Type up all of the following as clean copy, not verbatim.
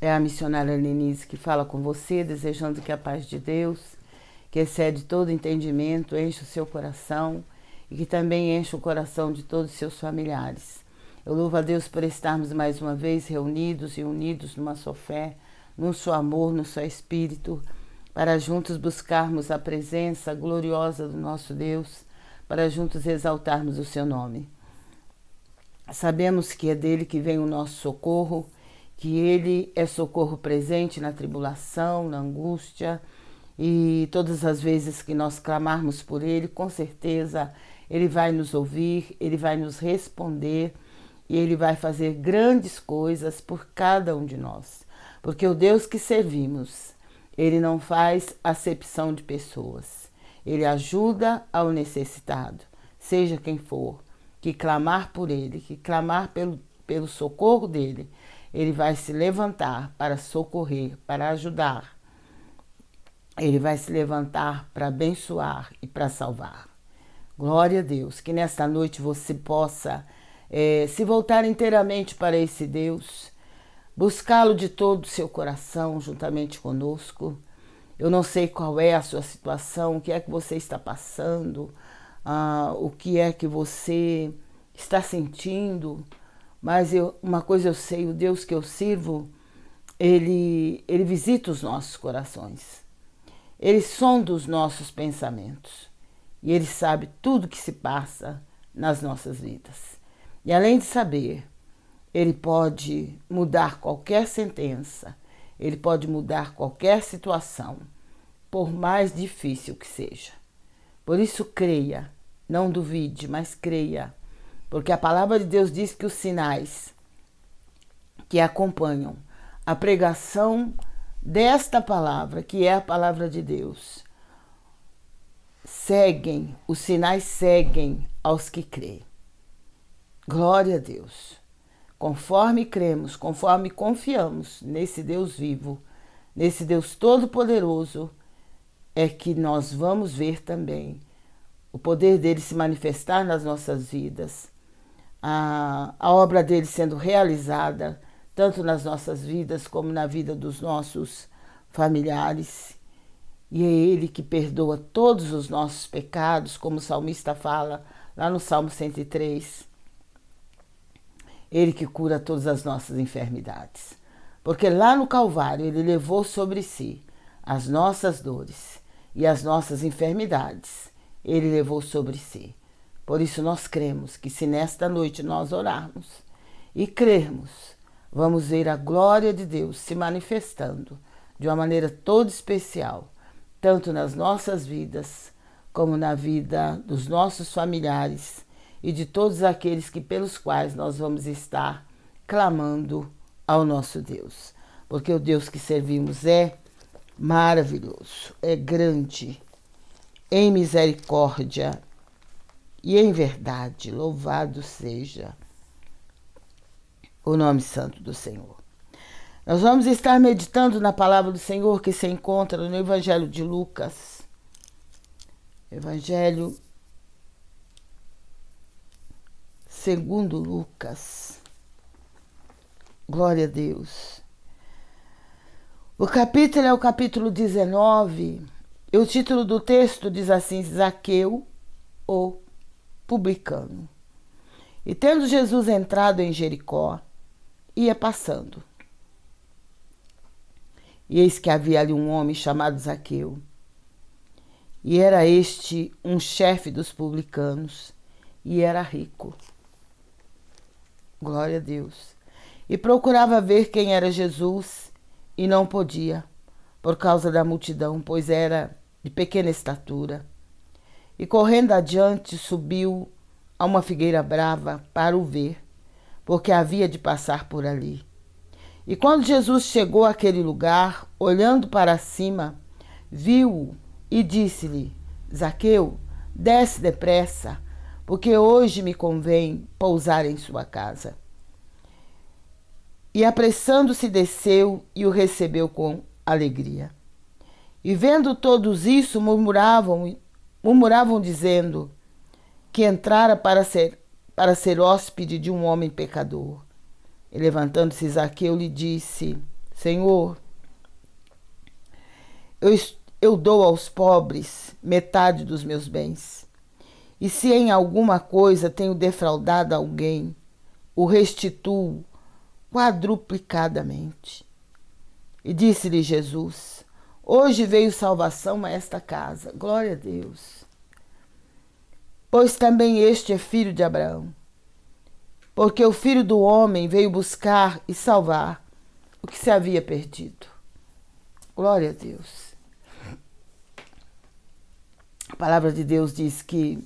É a missionária Lenise que fala com você, desejando que a paz de Deus, que excede todo entendimento, enche o seu coração e que também enche o coração de todos os seus familiares. Eu louvo a Deus por estarmos mais uma vez reunidos e unidos numa só fé, num só amor, num só espírito, para juntos buscarmos a presença gloriosa do nosso Deus, para juntos exaltarmos o seu nome. Sabemos que é dele que vem o nosso socorro, que ele é socorro presente na tribulação, na angústia, e todas as vezes que nós clamarmos por ele, com certeza ele vai nos ouvir, ele vai nos responder e ele vai fazer grandes coisas por cada um de nós. Porque o Deus que servimos, ele não faz acepção de pessoas. Ele ajuda ao necessitado, seja quem for, que clamar por ele, que clamar pelo socorro dele, ele vai se levantar para socorrer, para ajudar. Ele vai se levantar para abençoar e para salvar. Glória a Deus, que nesta noite você possa se voltar inteiramente para esse Deus, buscá-lo de todo o seu coração, juntamente conosco. Eu não sei qual é a sua situação, o que é que você está passando, o que é que você está sentindo, mas uma coisa eu sei, o Deus que eu sirvo, ele visita os nossos corações, ele sonda os nossos pensamentos e ele sabe tudo que se passa nas nossas vidas. E além de saber, ele pode mudar qualquer sentença, ele pode mudar qualquer situação, por mais difícil que seja. Por isso creia, não duvide, mas creia, porque a palavra de Deus diz que os sinais que acompanham a pregação desta palavra, que é a palavra de Deus, os sinais seguem aos que creem. Glória a Deus. Conforme cremos, conforme confiamos nesse Deus vivo, nesse Deus todo-poderoso, é que nós vamos ver também o poder dele se manifestar nas nossas vidas, a obra dele sendo realizada, tanto nas nossas vidas como na vida dos nossos familiares. E é ele que perdoa todos os nossos pecados, como o salmista fala lá no Salmo 103. Ele que cura todas as nossas enfermidades. Porque lá no Calvário ele levou sobre si as nossas dores e as nossas enfermidades. Ele levou sobre si. Por isso nós cremos que se nesta noite nós orarmos e crermos, vamos ver a glória de Deus se manifestando de uma maneira toda especial, tanto nas nossas vidas, como na vida dos nossos familiares e de todos aqueles pelos quais nós vamos estar clamando ao nosso Deus. Porque o Deus que servimos é maravilhoso, é grande, em misericórdia e em verdade. Louvado seja o nome santo do Senhor. Nós vamos estar meditando na palavra do Senhor que se encontra no Evangelho de Lucas. Evangelho segundo Lucas. Glória a Deus. O capítulo é o capítulo 19. E o título do texto diz assim: Zaqueu, o publicano. E tendo Jesus entrado em Jericó, ia passando. E eis que havia ali um homem chamado Zaqueu. E era este um chefe dos publicanos, e era rico. Glória a Deus. E procurava ver quem era Jesus, e não podia, por causa da multidão, pois era de pequena estatura. E correndo adiante, subiu a uma figueira brava para o ver, porque havia de passar por ali. E quando Jesus chegou àquele lugar, olhando para cima, viu-o e disse-lhe: Zaqueu, desce depressa, porque hoje me convém pousar em sua casa. E apressando-se desceu e o recebeu com alegria. E vendo todos isso, murmuravam dizendo que entrara para ser hóspede de um homem pecador. E levantando-se Zaqueu lhe disse: Senhor, eu dou aos pobres metade dos meus bens. E se em alguma coisa tenho defraudado alguém, o restituo quadruplicadamente. E disse-lhe Jesus: hoje veio salvação a esta casa. Glória a Deus. Pois também este é filho de Abraão. Porque o Filho do Homem veio buscar e salvar o que se havia perdido. Glória a Deus. A palavra de Deus diz que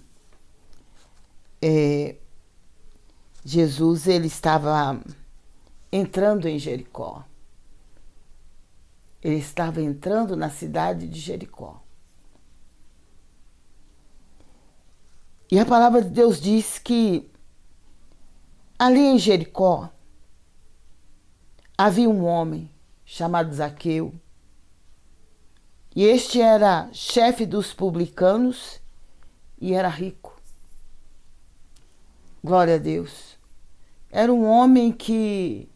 Jesus ele estava entrando em Jericó. Ele estava entrando na cidade de Jericó. E a palavra de Deus diz que ali em Jericó havia um homem chamado Zaqueu. E este era chefe dos publicanos e era rico. Glória a Deus. Era um homem que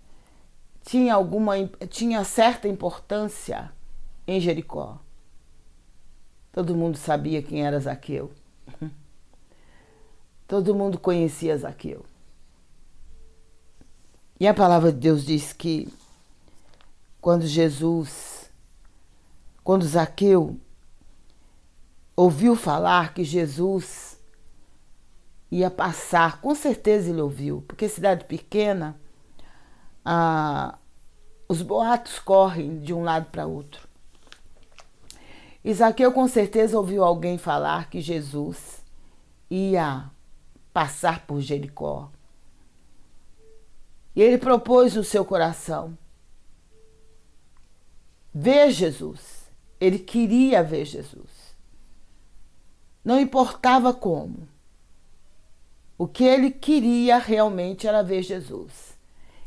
tinha certa importância em Jericó. Todo mundo sabia quem era Zaqueu. Todo mundo conhecia Zaqueu. E a palavra de Deus diz que quando Zaqueu ouviu falar que Jesus ia passar, com certeza ele ouviu, porque cidade pequena, os boatos correm de um lado para outro. E Zaqueu com certeza ouviu alguém falar que Jesus ia passar por Jericó. E ele propôs no seu coração ver Jesus. Ele queria ver Jesus. Não importava como. O que ele queria realmente era ver Jesus.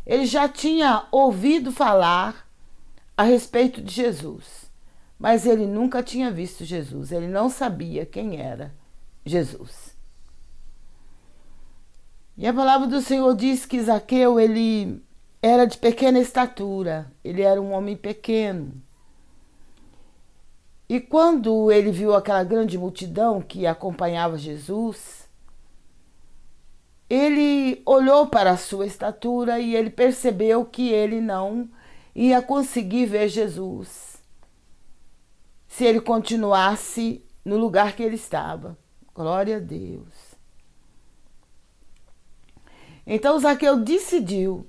Ele já tinha ouvido falar a respeito de Jesus, mas ele nunca tinha visto Jesus. Ele não sabia quem era Jesus. E a palavra do Senhor diz que Zaqueu, ele era de pequena estatura, ele era um homem pequeno. E quando ele viu aquela grande multidão que acompanhava Jesus, ele olhou para a sua estatura e ele percebeu que ele não ia conseguir ver Jesus se ele continuasse no lugar que ele estava. Glória a Deus. Então Zaqueu decidiu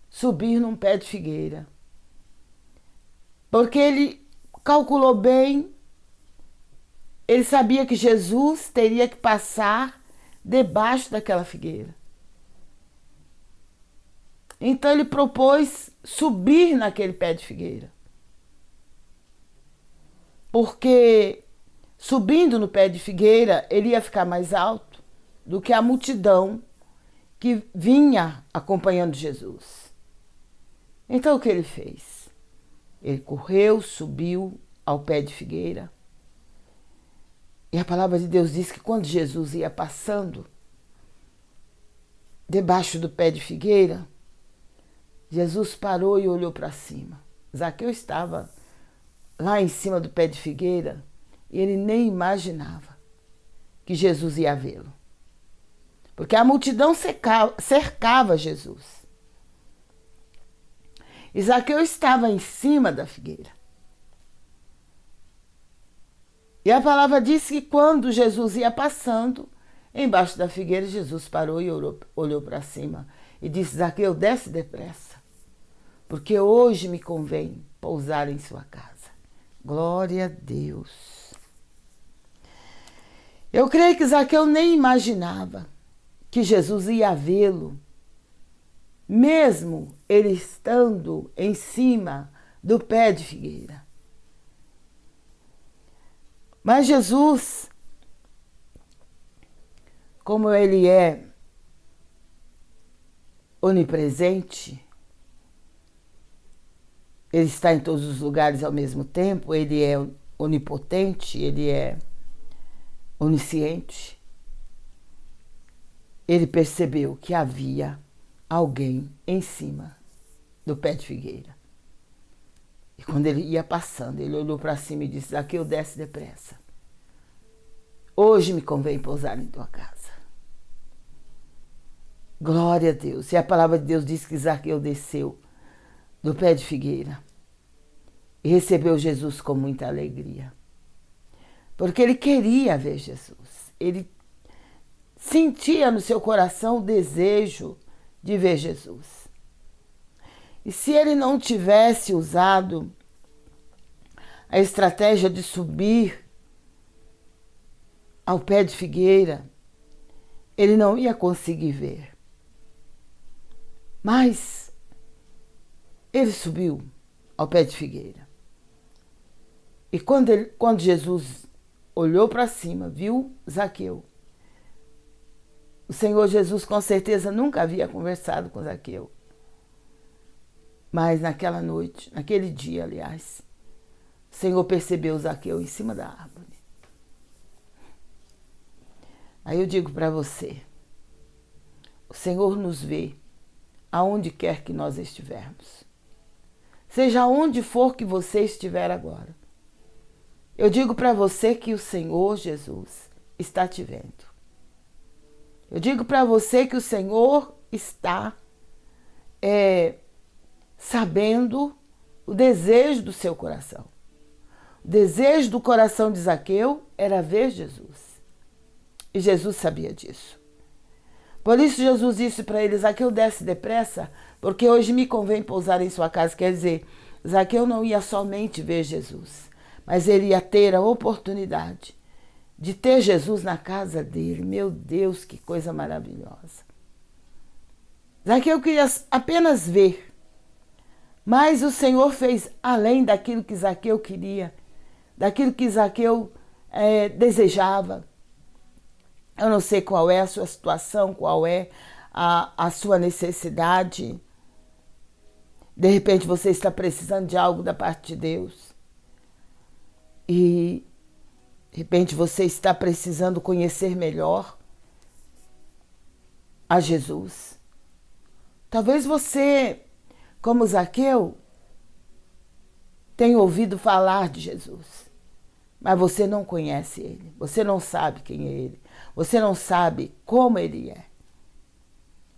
subir num pé de figueira, porque ele calculou bem, ele sabia que Jesus teria que passar debaixo daquela figueira. Então ele propôs subir naquele pé de figueira, porque subindo no pé de figueira ele ia ficar mais alto do que a multidão que vinha acompanhando Jesus. Então o que ele fez? Ele correu, subiu ao pé de figueira. E a palavra de Deus diz que quando Jesus ia passando debaixo do pé de figueira, Jesus parou e olhou para cima. Zaqueu estava lá em cima do pé de figueira e ele nem imaginava que Jesus ia vê-lo. Porque a multidão cercava Jesus. E Zaqueu estava em cima da figueira. E a palavra diz que quando Jesus ia passando, embaixo da figueira, Jesus parou e olhou para cima e disse: Zaqueu, desce depressa, porque hoje me convém pousar em sua casa. Glória a Deus. Eu creio que Zaqueu nem imaginava que Jesus ia vê-lo, mesmo ele estando em cima do pé de figueira. Mas Jesus, como ele é onipresente, ele está em todos os lugares ao mesmo tempo, ele é onipotente, ele é onisciente. Ele percebeu que havia alguém em cima do pé de figueira. E quando ele ia passando, ele olhou para cima e disse: Zaqueu, desce depressa. Hoje me convém pousar em tua casa. Glória a Deus. E a palavra de Deus diz que Zaqueu desceu do pé de figueira e recebeu Jesus com muita alegria. Porque ele queria ver Jesus. Ele sentia no seu coração o desejo de ver Jesus. E se ele não tivesse usado a estratégia de subir ao pé de figueira, ele não ia conseguir ver. Mas ele subiu ao pé de figueira. E quando Jesus olhou para cima, viu Zaqueu, o Senhor Jesus com certeza nunca havia conversado com Zaqueu. Mas naquela noite, naquele dia, aliás, o Senhor percebeu Zaqueu em cima da árvore. Aí eu digo para você, o Senhor nos vê aonde quer que nós estivermos. Seja onde for que você estiver agora. Eu digo para você que o Senhor Jesus está te vendo. Eu digo para você que o Senhor está sabendo o desejo do seu coração. O desejo do coração de Zaqueu era ver Jesus. E Jesus sabia disso. Por isso Jesus disse para ele: Zaqueu, desce depressa, porque hoje me convém pousar em sua casa. Quer dizer, Zaqueu não ia somente ver Jesus, mas ele ia ter a oportunidade de ter Jesus na casa dele. Meu Deus, que coisa maravilhosa. Zaqueu queria apenas ver, mas o Senhor fez além daquilo que Zaqueu queria, daquilo que Zaqueu desejava. Eu não sei qual é a sua situação, qual é a sua necessidade. De repente você está precisando de algo da parte de Deus. E de repente você está precisando conhecer melhor a Jesus. Talvez você, como Zaqueu, tenha ouvido falar de Jesus, mas você não conhece ele, você não sabe quem é ele, você não sabe como ele é.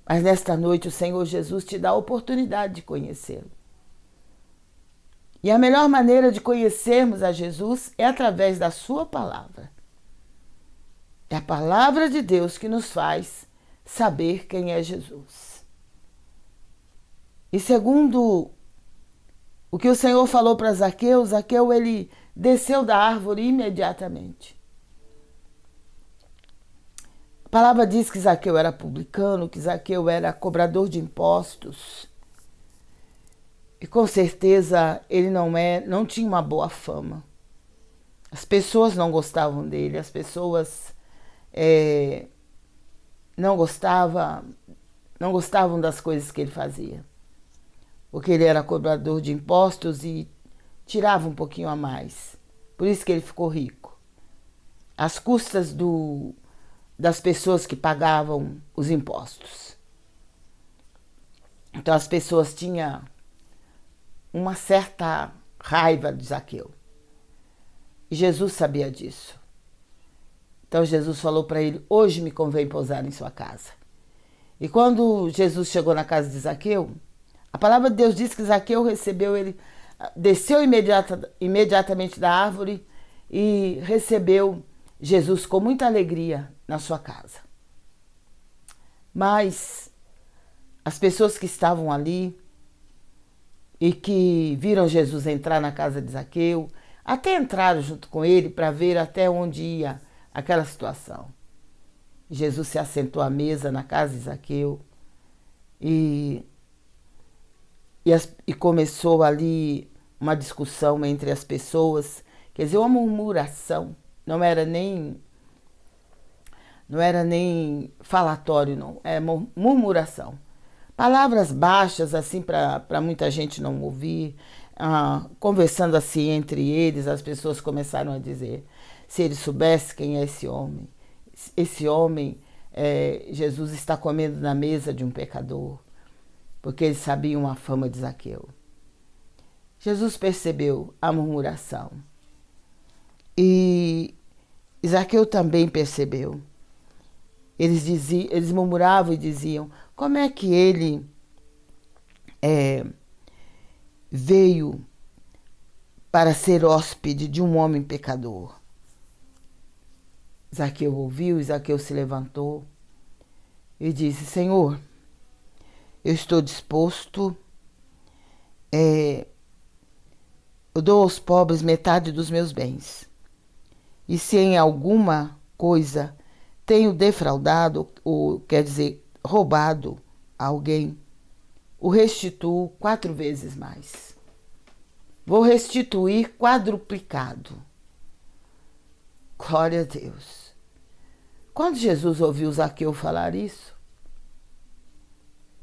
Mas nesta noite o Senhor Jesus te dá a oportunidade de conhecê-lo. E a melhor maneira de conhecermos a Jesus é através da sua palavra. É a palavra de Deus que nos faz saber quem é Jesus. E segundo o que o Senhor falou para Zaqueu, Zaqueu ele desceu da árvore imediatamente. A palavra diz que Zaqueu era publicano, que Zaqueu era cobrador de impostos. E com certeza ele não tinha uma boa fama. As pessoas não gostavam dele, as pessoas não gostavam das coisas que ele fazia. Porque ele era cobrador de impostos e tirava um pouquinho a mais. Por isso que ele ficou rico. Às custas das pessoas que pagavam os impostos. Então as pessoas tinham uma certa raiva de Zaqueu. E Jesus sabia disso. Então Jesus falou para ele: hoje me convém pousar em sua casa. E quando Jesus chegou na casa de Zaqueu, a palavra de Deus diz que Zaqueu recebeu ele, desceu imediatamente da árvore e recebeu Jesus com muita alegria na sua casa. Mas as pessoas que estavam ali e que viram Jesus entrar na casa de Zaqueu, até entraram junto com ele para ver até onde ia aquela situação. Jesus se assentou à mesa na casa de Zaqueu e começou ali uma discussão entre as pessoas, quer dizer, uma murmuração, não era nem falatório, não, é murmuração. Palavras baixas, assim, para muita gente não ouvir, conversando assim entre eles, as pessoas começaram a dizer: se ele soubesse quem é esse homem, Jesus está comendo na mesa de um pecador, porque eles sabiam a fama de Zaqueu. Jesus percebeu a murmuração. E Zaqueu também percebeu. Eles murmuravam e diziam: como é que ele veio para ser hóspede de um homem pecador? Zaqueu ouviu, e Zaqueu se levantou e disse: Senhor, eu estou disposto, eu dou aos pobres metade dos meus bens. E se em alguma coisa tenho defraudado, ou quer dizer, roubado alguém, o restituo 4 vezes mais. Vou restituir quadruplicado. Glória a Deus. Quando Jesus ouviu Zaqueu falar isso,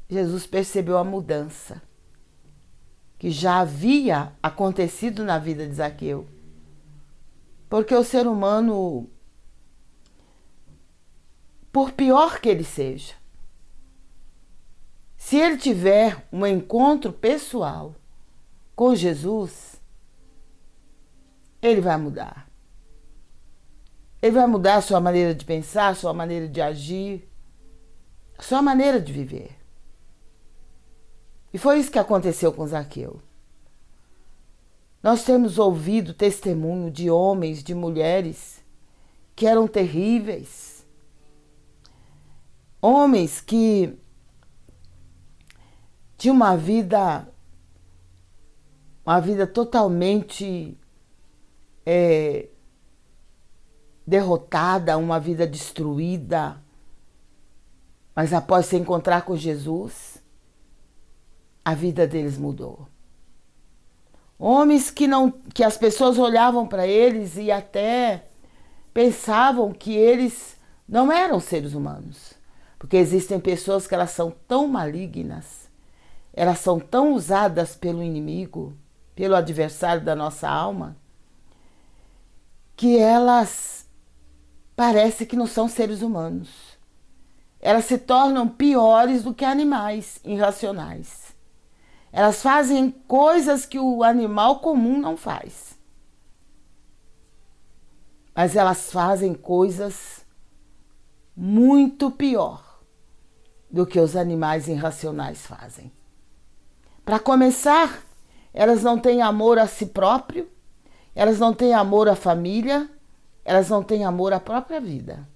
Jesus percebeu a mudança que já havia acontecido na vida de Zaqueu. Porque o ser humano, por pior que ele seja, se ele tiver um encontro pessoal com Jesus, ele vai mudar. Ele vai mudar a sua maneira de pensar, a sua maneira de agir, a sua maneira de viver. E foi isso que aconteceu com Zaqueu. Nós temos ouvido testemunho de homens, de mulheres que eram terríveis. Homens que tinham uma vida totalmente derrotada, uma vida destruída. Mas após se encontrar com Jesus, a vida deles mudou. Homens que as pessoas olhavam para eles e até pensavam que eles não eram seres humanos. Porque existem pessoas que elas são tão malignas, elas são tão usadas pelo inimigo, pelo adversário da nossa alma, que elas parecem que não são seres humanos. Elas se tornam piores do que animais irracionais. Elas fazem coisas que o animal comum não faz. Mas elas fazem coisas muito pior do que os animais irracionais fazem. Para começar, elas não têm amor a si próprio, elas não têm amor à família, elas não têm amor à própria vida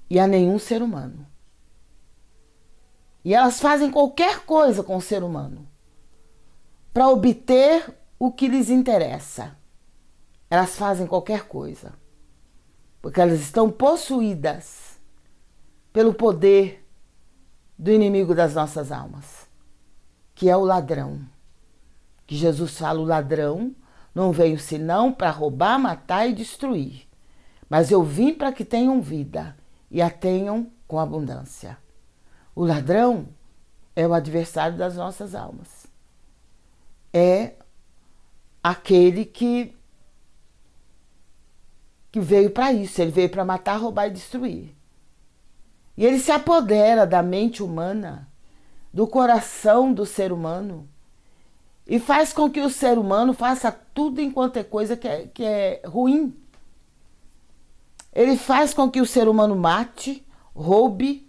e a nenhum ser humano. E elas fazem qualquer coisa com o ser humano para obter o que lhes interessa. Elas fazem qualquer coisa, porque elas estão possuídas pelo poder do inimigo das nossas almas, que é o ladrão. Que Jesus fala: o ladrão não veio senão para roubar, matar e destruir. Mas eu vim para que tenham vida e a tenham com abundância. O ladrão é o adversário das nossas almas. É aquele que veio para isso. Ele veio para matar, roubar e destruir. E ele se apodera da mente humana, do coração do ser humano, e faz com que o ser humano faça tudo enquanto é coisa que é ruim. Ele faz com que o ser humano mate, roube,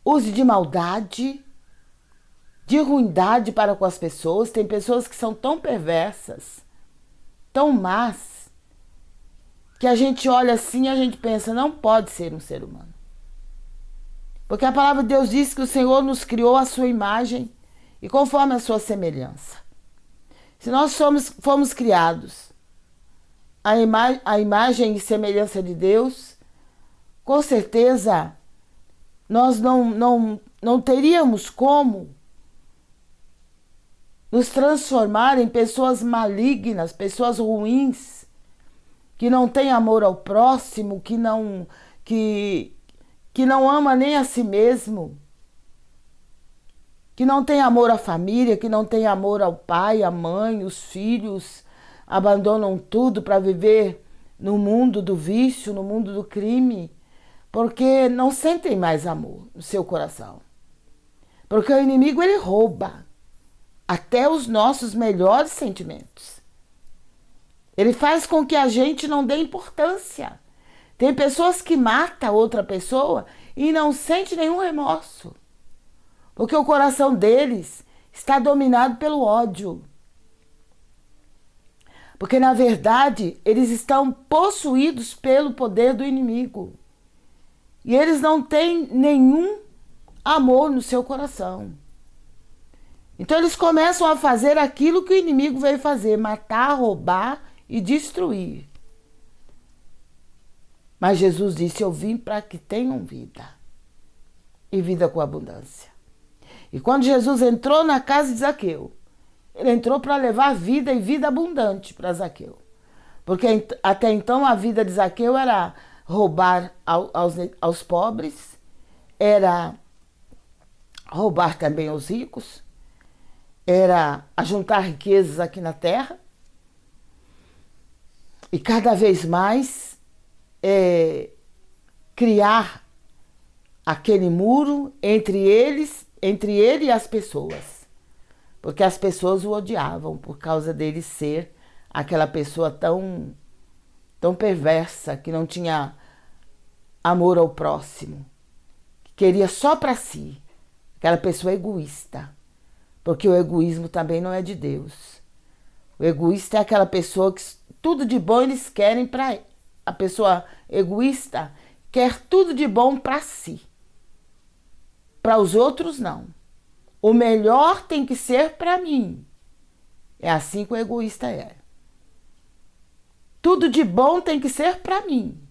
use de maldade, de ruindade para com as pessoas. Tem pessoas que são tão perversas, tão más, que a gente olha assim e a gente pensa: não pode ser um ser humano. Porque a palavra de Deus diz que o Senhor nos criou à sua imagem e conforme a sua semelhança. Se nós fomos criados à imagem e semelhança de Deus, com certeza nós não teríamos como nos transformar em pessoas malignas, pessoas ruins, que não têm amor ao próximo, que não ama nem a si mesmo, que não tem amor à família, que não tem amor ao pai, à mãe, os filhos, abandonam tudo para viver no mundo do vício, no mundo do crime, porque não sentem mais amor no seu coração. Porque o inimigo, ele rouba até os nossos melhores sentimentos. Ele faz com que a gente não dê importância. Tem pessoas que matam outra pessoa e não sente nenhum remorso. Porque o coração deles está dominado pelo ódio. Porque, na verdade, eles estão possuídos pelo poder do inimigo. E eles não têm nenhum amor no seu coração. Então, eles começam a fazer aquilo que o inimigo veio fazer: matar, roubar e destruir. Mas Jesus disse: eu vim para que tenham vida, e vida com abundância. E quando Jesus entrou na casa de Zaqueu, ele entrou para levar vida e vida abundante para Zaqueu. Porque até então a vida de Zaqueu era roubar aos pobres, era roubar também aos ricos, era ajuntar riquezas aqui na terra. E cada vez mais criar aquele muro entre ele e as pessoas. Porque as pessoas o odiavam por causa dele ser aquela pessoa tão perversa, que não tinha amor ao próximo, que queria só para si, aquela pessoa egoísta. Porque o egoísmo também não é de Deus. O egoísta é aquela pessoa que tudo de bom eles querem para ele. A pessoa egoísta quer tudo de bom para si. Para os outros, não. O melhor tem que ser para mim. É assim que o egoísta é. Tudo de bom tem que ser para mim.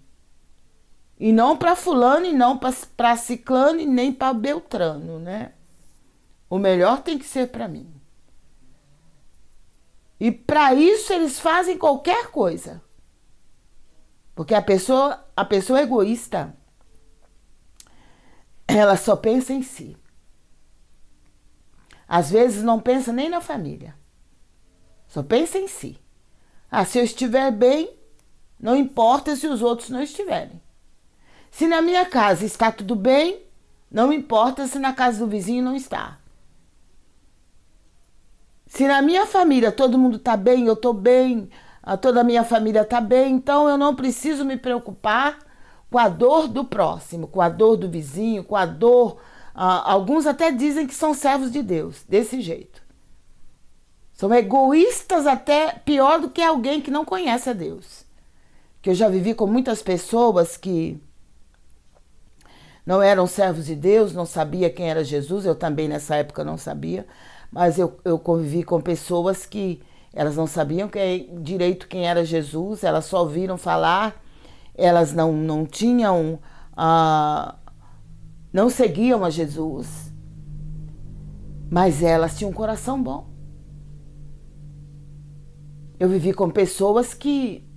E não para fulano, e não para ciclano, e nem para beltrano, né? O melhor tem que ser para mim. E para isso eles fazem qualquer coisa. Porque a pessoa egoísta, ela só pensa em si. Às vezes não pensa nem na família. Só pensa em si. Ah, se eu estiver bem, não importa se os outros não estiverem. Se na minha casa está tudo bem, não importa se na casa do vizinho não está. Se na minha família todo mundo está bem, eu estou bem, toda a minha família está bem, então eu não preciso me preocupar com a dor do próximo, com a dor do vizinho, com a dor... alguns até dizem que são servos de Deus, desse jeito. São egoístas até pior do que alguém que não conhece a Deus. Que eu já vivi com muitas pessoas que não eram servos de Deus, não sabia quem era Jesus, eu também nessa época não sabia, mas eu convivi com pessoas que elas não sabiam direito quem era Jesus, elas só ouviram falar, elas não tinham, não seguiam a Jesus, mas elas tinham um coração bom. Eu vivi com pessoas que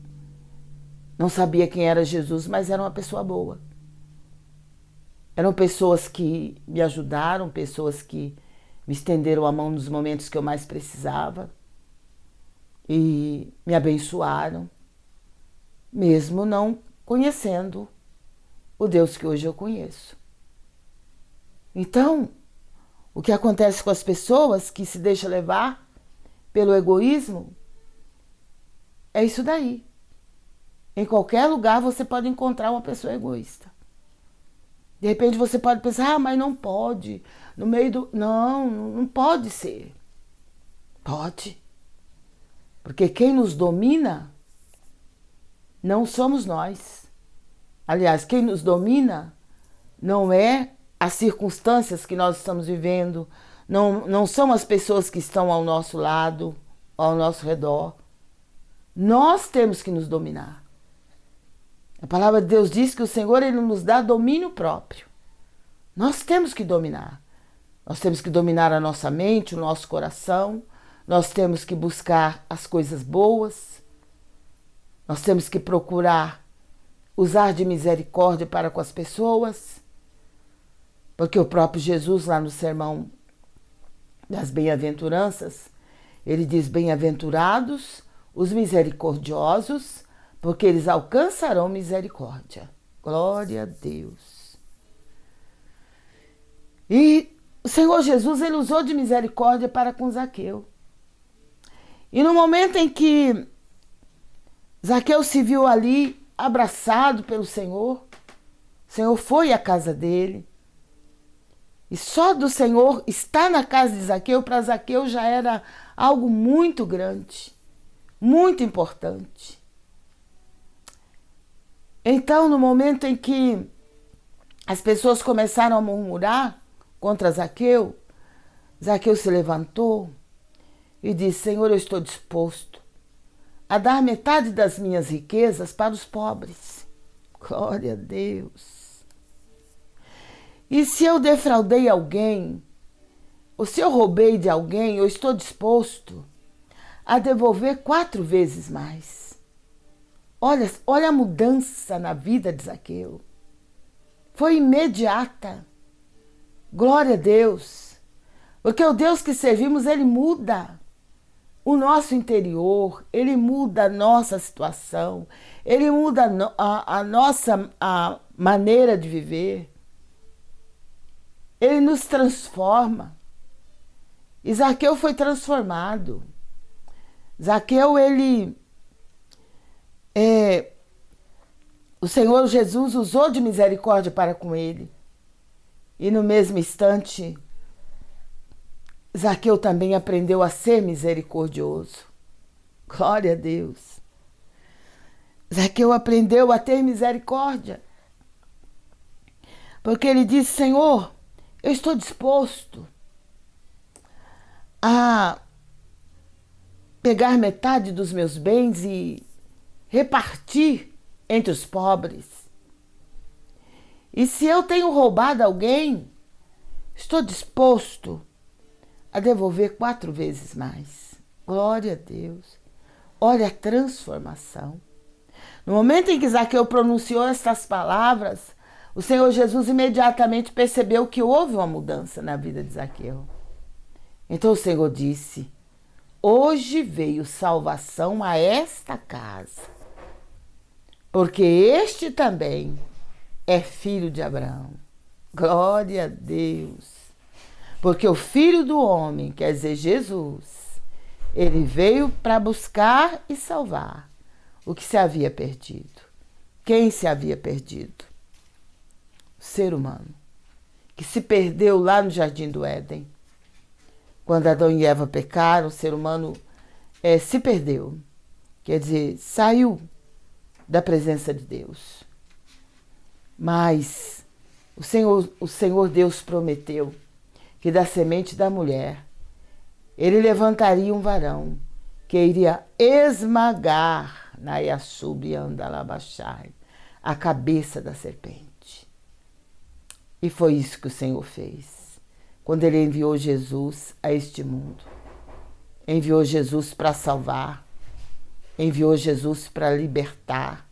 não sabia quem era Jesus, mas era uma pessoa boa. Eram pessoas que me ajudaram, pessoas que me estenderam a mão nos momentos que eu mais precisava e me abençoaram, mesmo não conhecendo o Deus que hoje eu conheço. Então, o que acontece com as pessoas que se deixam levar pelo egoísmo é isso daí. Em qualquer lugar você pode encontrar uma pessoa egoísta. De repente você pode pensar, mas não pode. No meio do... Não pode ser. Pode. Porque quem nos domina não somos nós. Aliás, quem nos domina não é as circunstâncias que nós estamos vivendo, não são as pessoas que estão ao nosso lado, ao nosso redor. Nós temos que nos dominar. A palavra de Deus diz que o Senhor ele nos dá domínio próprio. Nós temos que dominar. Nós temos que dominar a nossa mente, o nosso coração. Nós temos que buscar as coisas boas. Nós temos que procurar usar de misericórdia para com as pessoas. Porque o próprio Jesus, lá no Sermão das Bem-aventuranças, ele diz: bem-aventurados os misericordiosos, porque eles alcançarão misericórdia. Glória a Deus. E o Senhor Jesus, ele usou de misericórdia para com Zaqueu. E no momento em que Zaqueu se viu ali abraçado pelo Senhor, o Senhor foi à casa dele. E só do Senhor estar na casa de Zaqueu, para Zaqueu já era algo muito grande, muito importante. Então, no momento em que as pessoas começaram a murmurar contra Zaqueu, Zaqueu se levantou e disse: Senhor, eu estou disposto a dar metade das minhas riquezas para os pobres. Glória a Deus. E se eu defraudei alguém, ou se eu roubei de alguém, eu estou disposto a devolver 4 vezes mais. Olha a mudança na vida de Zaqueu. Foi imediata. Glória a Deus. Porque o Deus que servimos, ele muda o nosso interior, ele muda a nossa situação, ele muda a nossa maneira de viver. Ele nos transforma. E Zaqueu foi transformado. Zaqueu, o Senhor Jesus usou de misericórdia para com ele. E no mesmo instante, Zaqueu também aprendeu a ser misericordioso. Glória a Deus. Zaqueu aprendeu a ter misericórdia. Porque ele disse: Senhor, eu estou disposto a pegar metade dos meus bens e repartir entre os pobres. E se eu tenho roubado alguém, estou disposto a devolver 4 vezes mais. Glória a Deus. Olha a transformação. No momento em que Zaqueu pronunciou estas palavras, o Senhor Jesus imediatamente percebeu que houve uma mudança na vida de Zaqueu. Então o Senhor disse: hoje veio salvação a esta casa, porque este também é filho de Abraão. Glória a Deus. Porque o Filho do Homem, quer dizer, Jesus, ele veio para buscar e salvar o que se havia perdido. Quem se havia perdido? O ser humano, que se perdeu lá no Jardim do Éden. Quando Adão e Eva pecaram, o ser humano se perdeu. Quer dizer, saiu da presença de Deus. Mas o Senhor Deus prometeu que da semente da mulher ele levantaria um varão que iria esmagar na Yashub Andalabashai, a cabeça da serpente. E foi isso que o Senhor fez, quando ele enviou Jesus a este mundo. Enviou Jesus para salvar, enviou Jesus para libertar,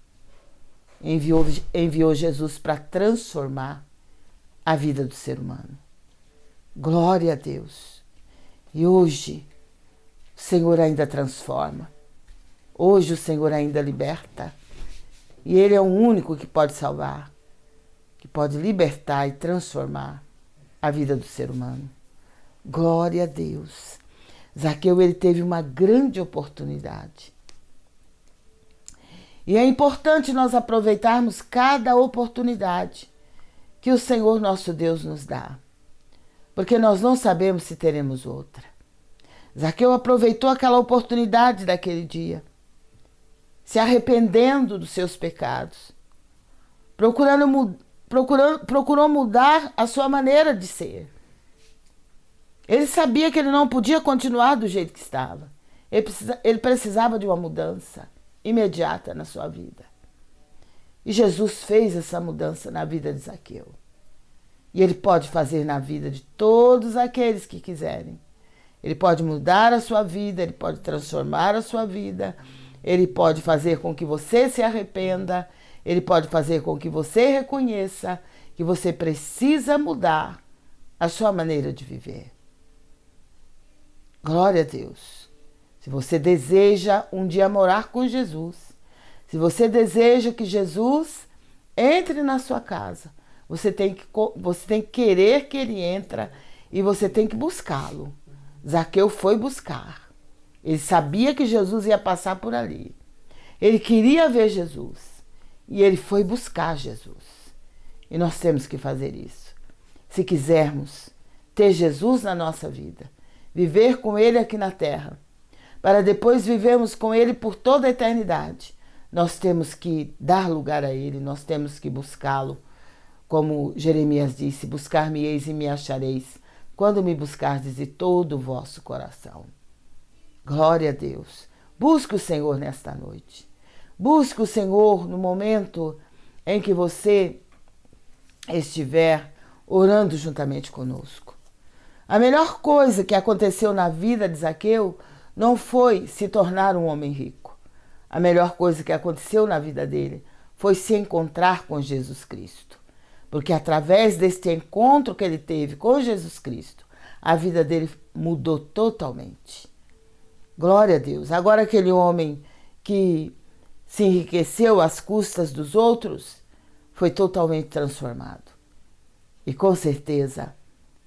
enviou Jesus para transformar a vida do ser humano. Glória a Deus. E hoje o Senhor ainda transforma. Hoje o Senhor ainda liberta. E Ele é o único que pode salvar, que pode libertar e transformar a vida do ser humano. Glória a Deus. Zaqueu, ele teve uma grande oportunidade. E é importante nós aproveitarmos cada oportunidade que o Senhor nosso Deus nos dá, porque nós não sabemos se teremos outra. Zaqueu aproveitou aquela oportunidade daquele dia, se arrependendo dos seus pecados, procurou mudar a sua maneira de ser. Ele sabia que ele não podia continuar do jeito que estava. Ele precisava de uma mudança imediata na sua vida. E Jesus fez essa mudança na vida de Zaqueu. E Ele pode fazer na vida de todos aqueles que quiserem. Ele pode mudar a sua vida, Ele pode transformar a sua vida, Ele pode fazer com que você se arrependa, Ele pode fazer com que você reconheça que você precisa mudar a sua maneira de viver. Glória a Deus. Se você deseja um dia morar com Jesus, se você deseja que Jesus entre na sua casa, você tem que querer que Ele entre e você tem que buscá-lo. Zaqueu foi buscar. Ele sabia que Jesus ia passar por ali. Ele queria ver Jesus e ele foi buscar Jesus. E nós temos que fazer isso. Se quisermos ter Jesus na nossa vida, viver com ele aqui na terra, para depois vivermos com ele por toda a eternidade, nós temos que dar lugar a ele, nós temos que buscá-lo. Como Jeremias disse, buscar-me-eis e me achareis, quando me buscardes de todo o vosso coração. Glória a Deus. Busque o Senhor nesta noite. Busque o Senhor no momento em que você estiver orando juntamente conosco. A melhor coisa que aconteceu na vida de Zaqueu não foi se tornar um homem rico. A melhor coisa que aconteceu na vida dele foi se encontrar com Jesus Cristo. Porque através deste encontro que ele teve com Jesus Cristo, a vida dele mudou totalmente. Glória a Deus. Agora aquele homem que se enriqueceu às custas dos outros foi totalmente transformado. E com certeza,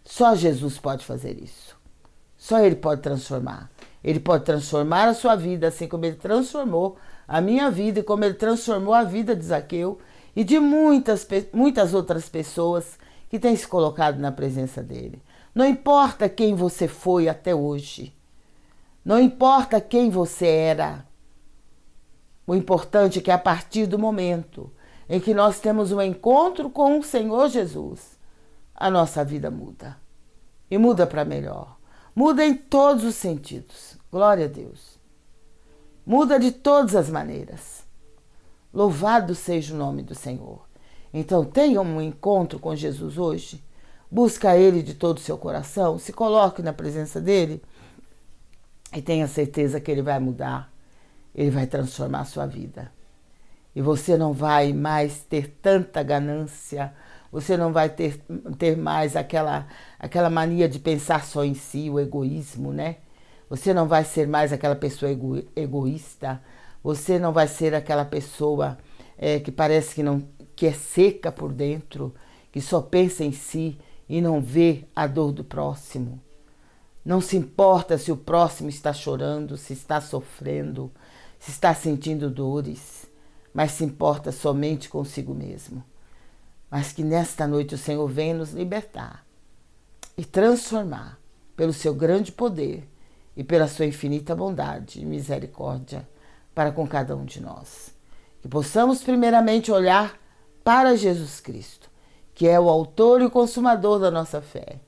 só Jesus pode fazer isso. Só Ele pode transformar. Ele pode transformar a sua vida, assim como Ele transformou a minha vida e como Ele transformou a vida de Zaqueu e de muitas outras pessoas que têm se colocado na presença dEle. Não importa quem você foi até hoje. Não importa quem você era. O importante é que a partir do momento em que nós temos um encontro com o Senhor Jesus, a nossa vida muda. E muda para melhor. Muda em todos os sentidos. Glória a Deus. Muda de todas as maneiras. Louvado seja o nome do Senhor. Então tenha um encontro com Jesus hoje. Busca Ele de todo o seu coração. Se coloque na presença dEle. E tenha certeza que Ele vai mudar. Ele vai transformar a sua vida. E você não vai mais ter tanta ganância. Você não vai ter mais aquela mania de pensar só em si, o egoísmo, né? Você não vai ser mais aquela pessoa egoísta. Você não vai ser aquela pessoa que parece que é seca por dentro, que só pensa em si e não vê a dor do próximo. Não se importa se o próximo está chorando, se está sofrendo, se está sentindo dores, mas se importa somente consigo mesmo. Mas que nesta noite o Senhor venha nos libertar e transformar pelo seu grande poder e pela sua infinita bondade e misericórdia para com cada um de nós. Que possamos primeiramente olhar para Jesus Cristo, que é o autor e o consumador da nossa fé,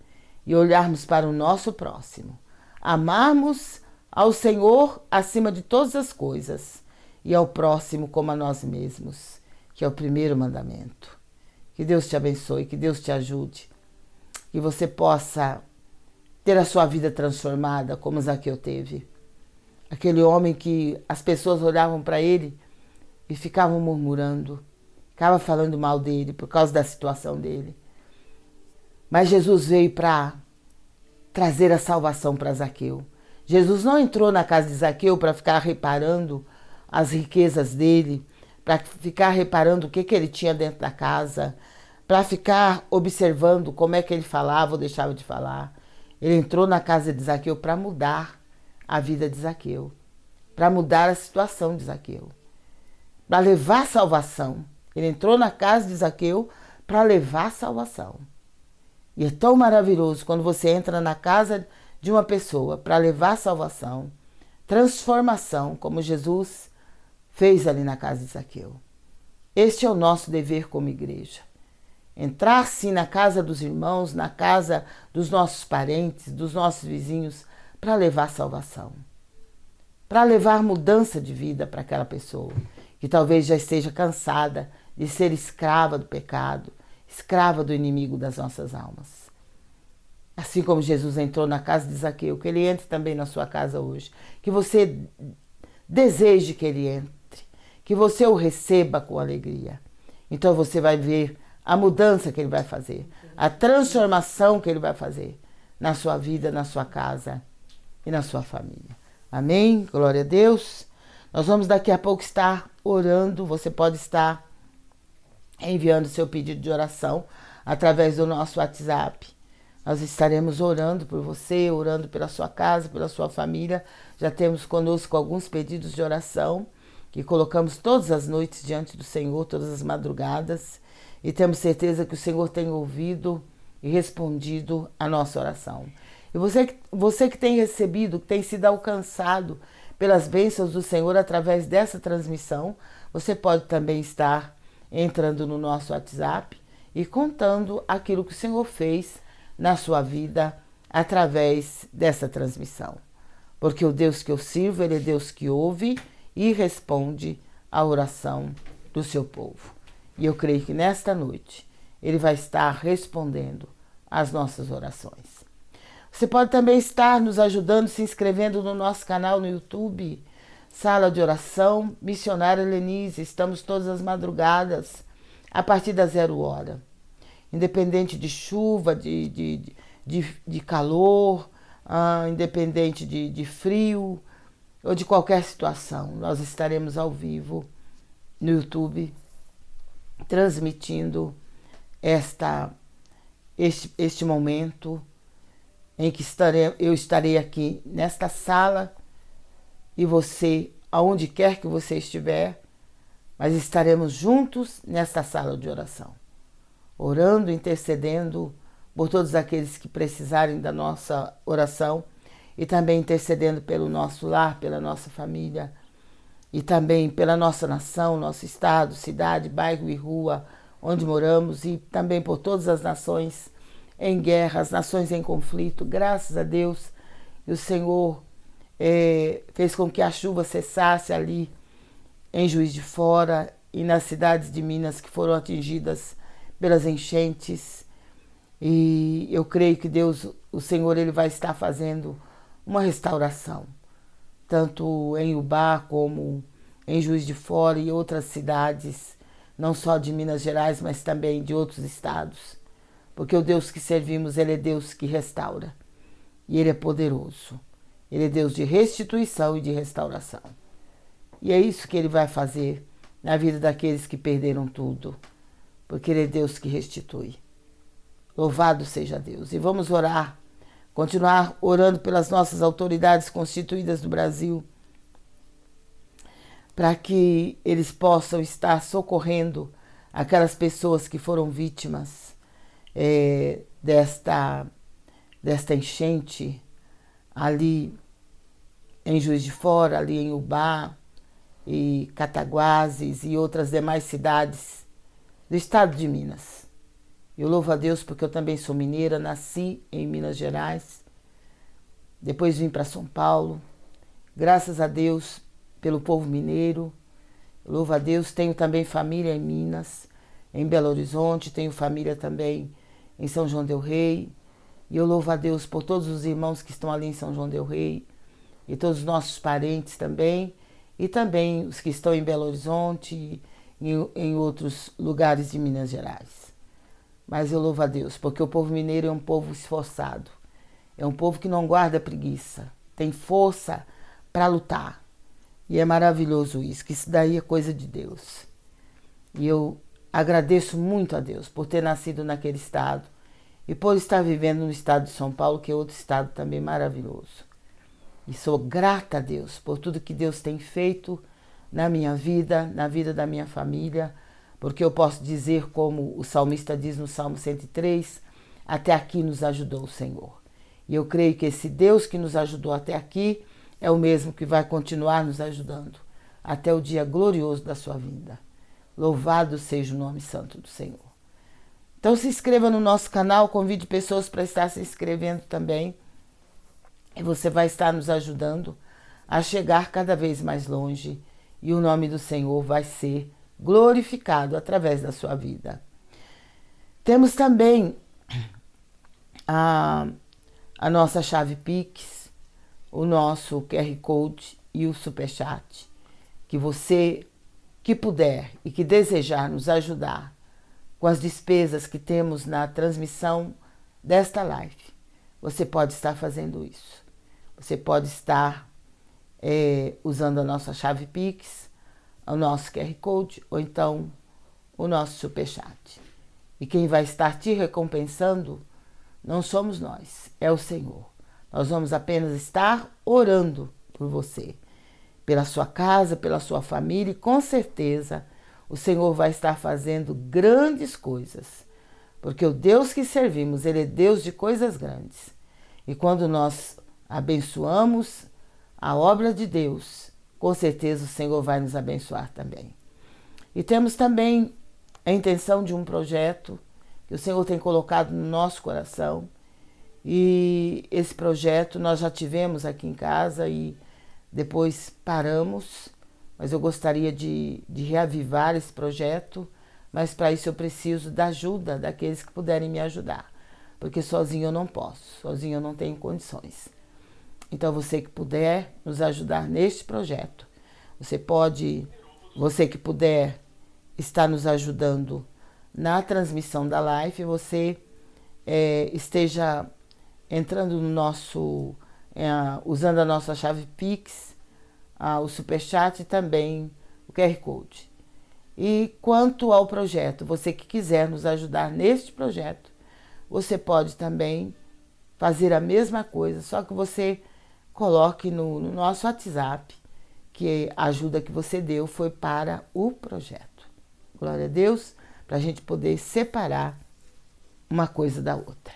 e olharmos para o nosso próximo, amarmos ao Senhor acima de todas as coisas e ao próximo como a nós mesmos, que é o primeiro mandamento. Que Deus te abençoe, que Deus te ajude, que você possa ter a sua vida transformada como Zaqueu teve. Aquele homem que as pessoas olhavam para ele e ficavam murmurando, ficavam falando mal dele por causa da situação dele. Mas Jesus veio para trazer a salvação para Zaqueu. Jesus não entrou na casa de Zaqueu para ficar reparando as riquezas dele, para ficar reparando o que ele tinha dentro da casa, para ficar observando como é que ele falava ou deixava de falar. Ele entrou na casa de Zaqueu para mudar a vida de Zaqueu, para mudar a situação de Zaqueu, para levar salvação. Ele entrou na casa de Zaqueu para levar salvação. E é tão maravilhoso quando você entra na casa de uma pessoa para levar salvação, transformação, como Jesus fez ali na casa de Zaqueu. Este é o nosso dever como igreja. Entrar sim na casa dos irmãos, na casa dos nossos parentes, dos nossos vizinhos, para levar salvação. Para levar mudança de vida para aquela pessoa que talvez já esteja cansada de ser escrava do pecado, escrava do inimigo das nossas almas. Assim como Jesus entrou na casa de Zaqueu, que ele entre também na sua casa hoje. Que você deseje que ele entre, que você o receba com alegria. Então você vai ver a mudança que ele vai fazer, a transformação que ele vai fazer na sua vida, na sua casa e na sua família. Amém? Glória a Deus. Nós vamos daqui a pouco estar orando. Você pode estar enviando seu pedido de oração através do nosso WhatsApp. Nós estaremos orando por você, orando pela sua casa, pela sua família. Já temos conosco alguns pedidos de oração que colocamos todas as noites diante do Senhor, todas as madrugadas. E temos certeza que o Senhor tem ouvido e respondido a nossa oração. E você que tem recebido, que tem sido alcançado pelas bênçãos do Senhor através dessa transmissão, você pode também estar entrando no nosso WhatsApp e contando aquilo que o Senhor fez na sua vida através dessa transmissão. Porque o Deus que eu sirvo, Ele é Deus que ouve e responde à oração do seu povo. E eu creio que nesta noite Ele vai estar respondendo às nossas orações. Você pode também estar nos ajudando, se inscrevendo no nosso canal no YouTube, Sala de Oração Missionária Lenise. Estamos todas as madrugadas, a partir das 0h. Independente de chuva, de calor, independente de frio ou de qualquer situação, nós estaremos ao vivo no YouTube, transmitindo este momento em que eu estarei aqui nesta sala e você, aonde quer que você estiver, mas estaremos juntos nesta sala de oração, orando, intercedendo por todos aqueles que precisarem da nossa oração e também intercedendo pelo nosso lar, pela nossa família e também pela nossa nação, nosso estado, cidade, bairro e rua onde moramos e também por todas as nações em guerra, as nações em conflito. Graças a Deus, o Senhor fez com que a chuva cessasse ali em Juiz de Fora e nas cidades de Minas que foram atingidas pelas enchentes. E eu creio que Deus, o Senhor, Ele vai estar fazendo uma restauração, tanto em Ubá como em Juiz de Fora e outras cidades, não só de Minas Gerais, mas também de outros estados. Porque o Deus que servimos, Ele é Deus que restaura. E Ele é poderoso. Ele é Deus de restituição e de restauração. E é isso que Ele vai fazer na vida daqueles que perderam tudo. Porque Ele é Deus que restitui. Louvado seja Deus. E vamos orar, continuar orando pelas nossas autoridades constituídas do Brasil, para que eles possam estar socorrendo aquelas pessoas que foram vítimas desta enchente ali em Juiz de Fora, ali em Ubá e Cataguases e outras demais cidades do estado de Minas. Eu louvo a Deus porque eu também sou mineira, nasci em Minas Gerais, depois vim para São Paulo. Graças a Deus pelo povo mineiro. Eu louvo a Deus, tenho também família em Minas, em Belo Horizonte, tenho família também em São João del Rei. E eu louvo a Deus por todos os irmãos que estão ali em São João del Rei, e todos os nossos parentes também, e também os que estão em Belo Horizonte e em outros lugares de Minas Gerais. Mas eu louvo a Deus, porque o povo mineiro é um povo esforçado, é um povo que não guarda preguiça, tem força para lutar. E é maravilhoso isso, que isso daí é coisa de Deus. E eu agradeço muito a Deus por ter nascido naquele estado e por estar vivendo no estado de São Paulo, que é outro estado também maravilhoso. E sou grata a Deus por tudo que Deus tem feito na minha vida, na vida da minha família, porque eu posso dizer, como o salmista diz no Salmo 103, até aqui nos ajudou o Senhor. E eu creio que esse Deus que nos ajudou até aqui é o mesmo que vai continuar nos ajudando até o dia glorioso da sua vinda. Louvado seja o nome santo do Senhor. Então se inscreva no nosso canal, convide pessoas para estar se inscrevendo também. E você vai estar nos ajudando a chegar cada vez mais longe. E o nome do Senhor vai ser glorificado através da sua vida. Temos também a nossa chave Pix, o nosso QR Code e o Superchat. Que você que puder e que desejar nos ajudar com as despesas que temos na transmissão desta live, você pode estar fazendo isso. Você pode estar usando a nossa chave Pix, o nosso QR Code ou então o nosso Superchat. E quem vai estar te recompensando Não somos nós, é o Senhor. Nós vamos apenas estar orando por você, pela sua casa, pela sua família, e com certeza o Senhor vai estar fazendo grandes coisas, porque o Deus que servimos, Ele é Deus de coisas grandes. E quando nós abençoamos a obra de Deus, com certeza o Senhor vai nos abençoar também. E temos também a intenção de um projeto que o Senhor tem colocado no nosso coração. E esse projeto nós já tivemos aqui em casa e depois paramos, mas eu gostaria de reavivar esse projeto, mas para isso eu preciso da ajuda daqueles que puderem me ajudar, porque sozinho eu não posso, sozinho eu não tenho condições. Então você que puder nos ajudar neste projeto, você que puder estar nos ajudando na transmissão da live, você esteja entrando no nosso, usando a nossa chave Pix, o Superchat e também o QR Code. E quanto ao projeto, você que quiser nos ajudar neste projeto, você pode também fazer a mesma coisa, só que você coloque no nosso WhatsApp que a ajuda que você deu foi para o projeto. Glória a Deus, para a gente poder separar uma coisa da outra.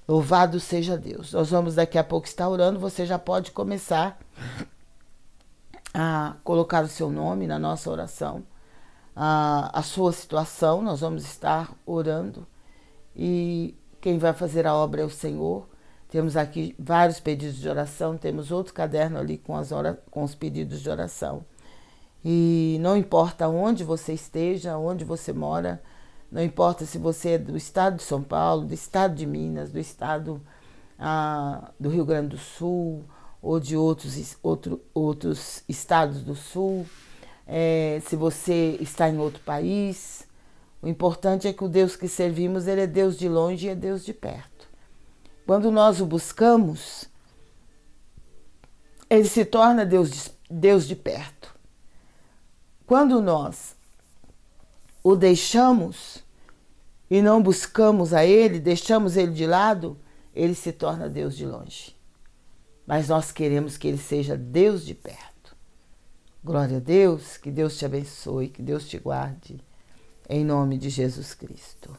Louvado seja Deus. Nós vamos daqui a pouco estar orando, você já pode começar a colocar o seu nome na nossa oração, a sua situação, nós vamos estar orando e quem vai fazer a obra é o Senhor. Temos aqui vários pedidos de oração, temos outro caderno ali com os pedidos de oração. E não importa onde você esteja, onde você mora, não importa se você é do estado de São Paulo, do estado de Minas, do estado do Rio Grande do Sul ou de outros estados do Sul, se você está em outro país, o importante é que o Deus que servimos, Ele é Deus de longe e é Deus de perto. Quando nós o buscamos, Ele se torna Deus de perto. Quando nós o deixamos e não buscamos a Ele, deixamos Ele de lado, Ele se torna Deus de longe. Mas nós queremos que Ele seja Deus de perto. Glória a Deus, que Deus te abençoe, que Deus te guarde, em nome de Jesus Cristo.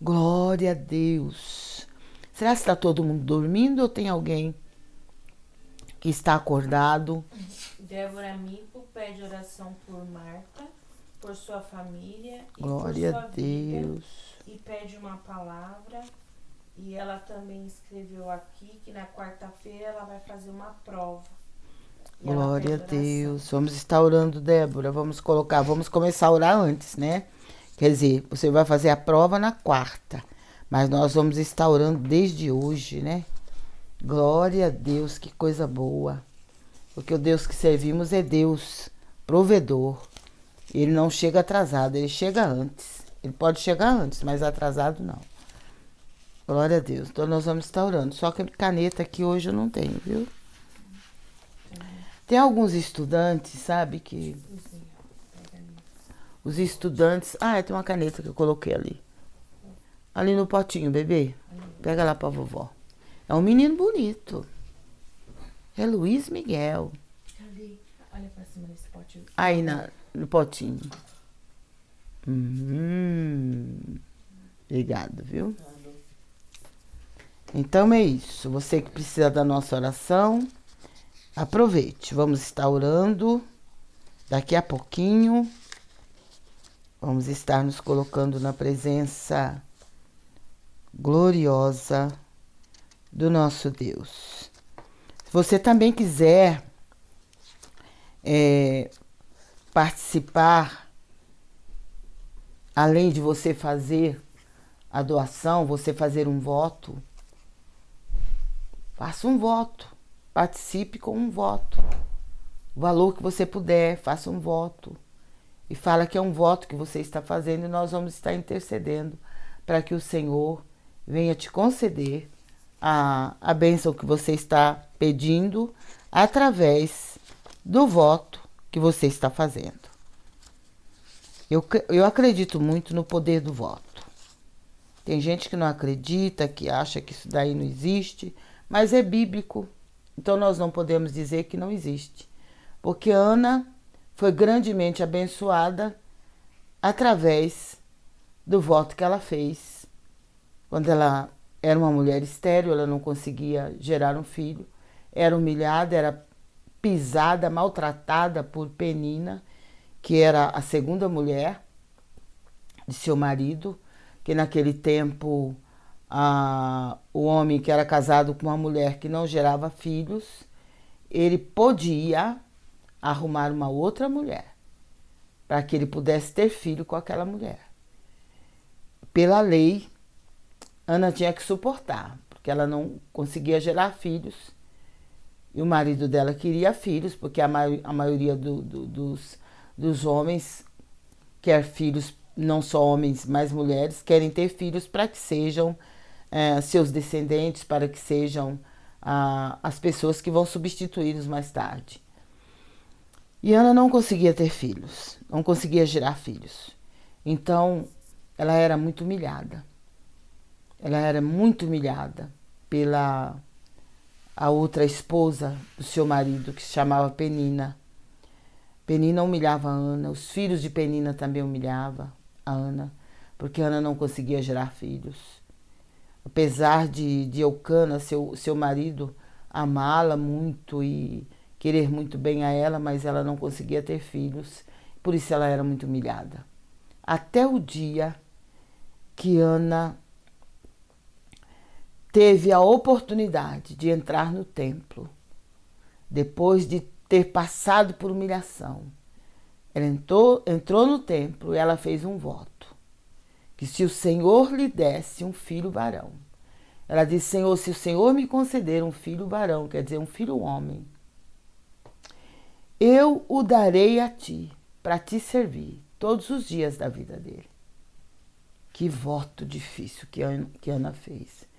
Glória a Deus. Será que está todo mundo dormindo ou tem alguém que está acordado? Débora Mico pede oração por Marta, por sua família e Glória por sua a Deus. vida, e pede uma palavra. E ela também escreveu aqui que na quarta-feira ela vai fazer uma prova. Glória a Deus. Vamos estar orando, Débora. Vamos começar a orar antes, né? Quer dizer, você vai fazer a prova na quarta, mas nós vamos estar orando desde hoje, né? Glória a Deus, que coisa boa. Porque o Deus que servimos é Deus provedor. Ele não chega atrasado, ele chega antes. Ele pode chegar antes, mas atrasado não. Glória a Deus. Então nós vamos estar orando. Só que a caneta aqui hoje eu não tenho, viu? Tem alguns estudantes, sabe, que... Os estudantes... tem uma caneta que eu coloquei ali. Ali no potinho, bebê. Pega lá pra vovó. É um menino bonito. É Luiz Miguel. Cadê? Olha pra cima desse potinho. Aí no potinho. Obrigado, viu? Então é isso. Você que precisa da nossa oração, aproveite. Vamos estar orando. Daqui a pouquinho, vamos estar nos colocando na presença gloriosa do nosso Deus. Se você também quiser participar, além de você fazer a doação, você fazer um voto, faça um voto, participe com um voto. O valor que você puder, faça um voto. E fala que é um voto que você está fazendo e nós vamos estar intercedendo para que o Senhor venha te conceder a bênção que você está pedindo através do voto que você está fazendo. Eu acredito muito no poder do voto. Tem gente que não acredita, que acha que isso daí não existe, mas é bíblico. Então nós não podemos dizer que não existe. Porque Ana foi grandemente abençoada através do voto que ela fez. Quando ela era uma mulher estéril, ela não conseguia gerar um filho, era humilhada, era pisada, maltratada por Penina, que era a segunda mulher de seu marido, que naquele tempo o homem que era casado com uma mulher que não gerava filhos, ele podia arrumar uma outra mulher para que ele pudesse ter filho com aquela mulher. Pela lei, Ana tinha que suportar, porque ela não conseguia gerar filhos e o marido dela queria filhos, porque a maioria dos homens quer filhos, não só homens, mas mulheres, querem ter filhos para que sejam seus descendentes, para que sejam as pessoas que vão substituí-los mais tarde. E Ana não conseguia ter filhos, não conseguia gerar filhos. Então, ela era muito humilhada. Ela era muito humilhada pela a outra esposa do seu marido, que se chamava Penina. Penina humilhava a Ana, os filhos de Penina também humilhavam a Ana, porque Ana não conseguia gerar filhos. Apesar de Eucana, seu marido, amá-la muito e querer muito bem a ela, mas ela não conseguia ter filhos, por isso ela era muito humilhada. Até o dia que Ana teve a oportunidade de entrar no templo, depois de ter passado por humilhação. Ela entrou no templo e ela fez um voto, que se o Senhor lhe desse um filho varão, ela disse: Senhor, se o Senhor me conceder um filho varão, quer dizer, um filho homem, eu o darei a ti, para te servir, todos os dias da vida dele. Que voto difícil que Ana fez.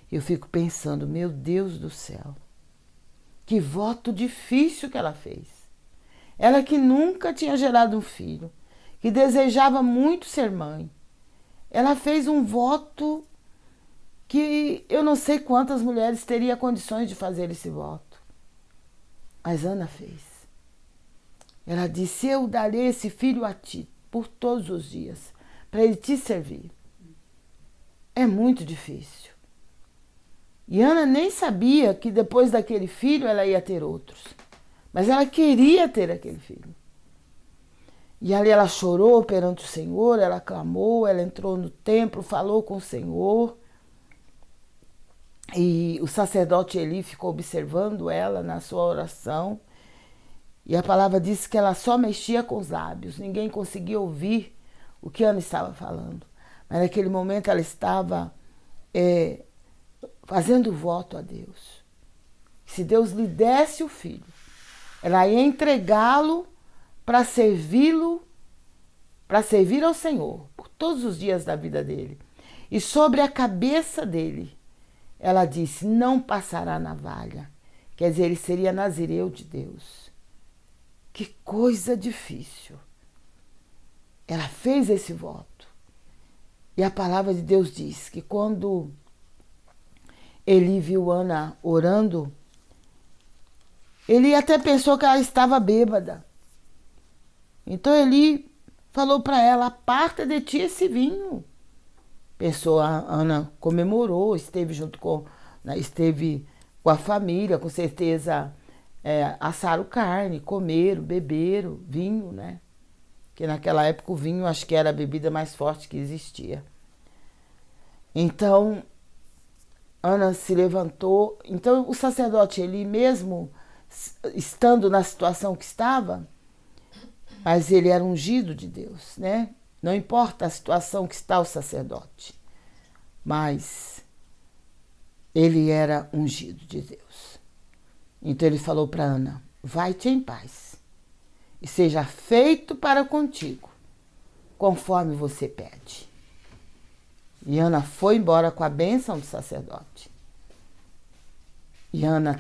Eu fico pensando, meu Deus do céu, que voto difícil que ela fez. Ela que nunca tinha gerado um filho, que desejava muito ser mãe. Ela fez um voto que eu não sei quantas mulheres teriam condições de fazer esse voto. Mas Ana fez. Ela disse: eu darei esse filho a ti por todos os dias, para ele te servir. É muito difícil. E Ana nem sabia que depois daquele filho ela ia ter outros. Mas ela queria ter aquele filho. E ali ela chorou perante o Senhor, ela clamou, ela entrou no templo, falou com o Senhor. E o sacerdote Eli ficou observando ela na sua oração. E a palavra diz que ela só mexia com os lábios, ninguém conseguia ouvir o que Ana estava falando. Mas naquele momento ela estava fazendo voto a Deus. Se Deus lhe desse o filho, ela ia entregá-lo para servi-lo, para servir ao Senhor por todos os dias da vida dele. E sobre a cabeça dele, ela disse: não passará navalha. Quer dizer, ele seria nazireu de Deus. Que coisa difícil. Ela fez esse voto. E a palavra de Deus diz que quando Eli viu Ana orando, ele até pensou que ela estava bêbada. Então Eli falou para ela: aparta de ti esse vinho. Pensou, a Ana comemorou, esteve junto esteve com a família, com certeza assaram carne, comeram, beberam vinho, né? Porque naquela época o vinho acho que era a bebida mais forte que existia. Então Ana se levantou. Então o sacerdote Eli, mesmo estando na situação que estava, mas ele era ungido de Deus, né? Não importa a situação que está o sacerdote, mas ele era ungido de Deus. Então ele falou para Ana: vai-te em paz e seja feito para contigo, conforme você pede. E Ana foi embora com a bênção do sacerdote. E Ana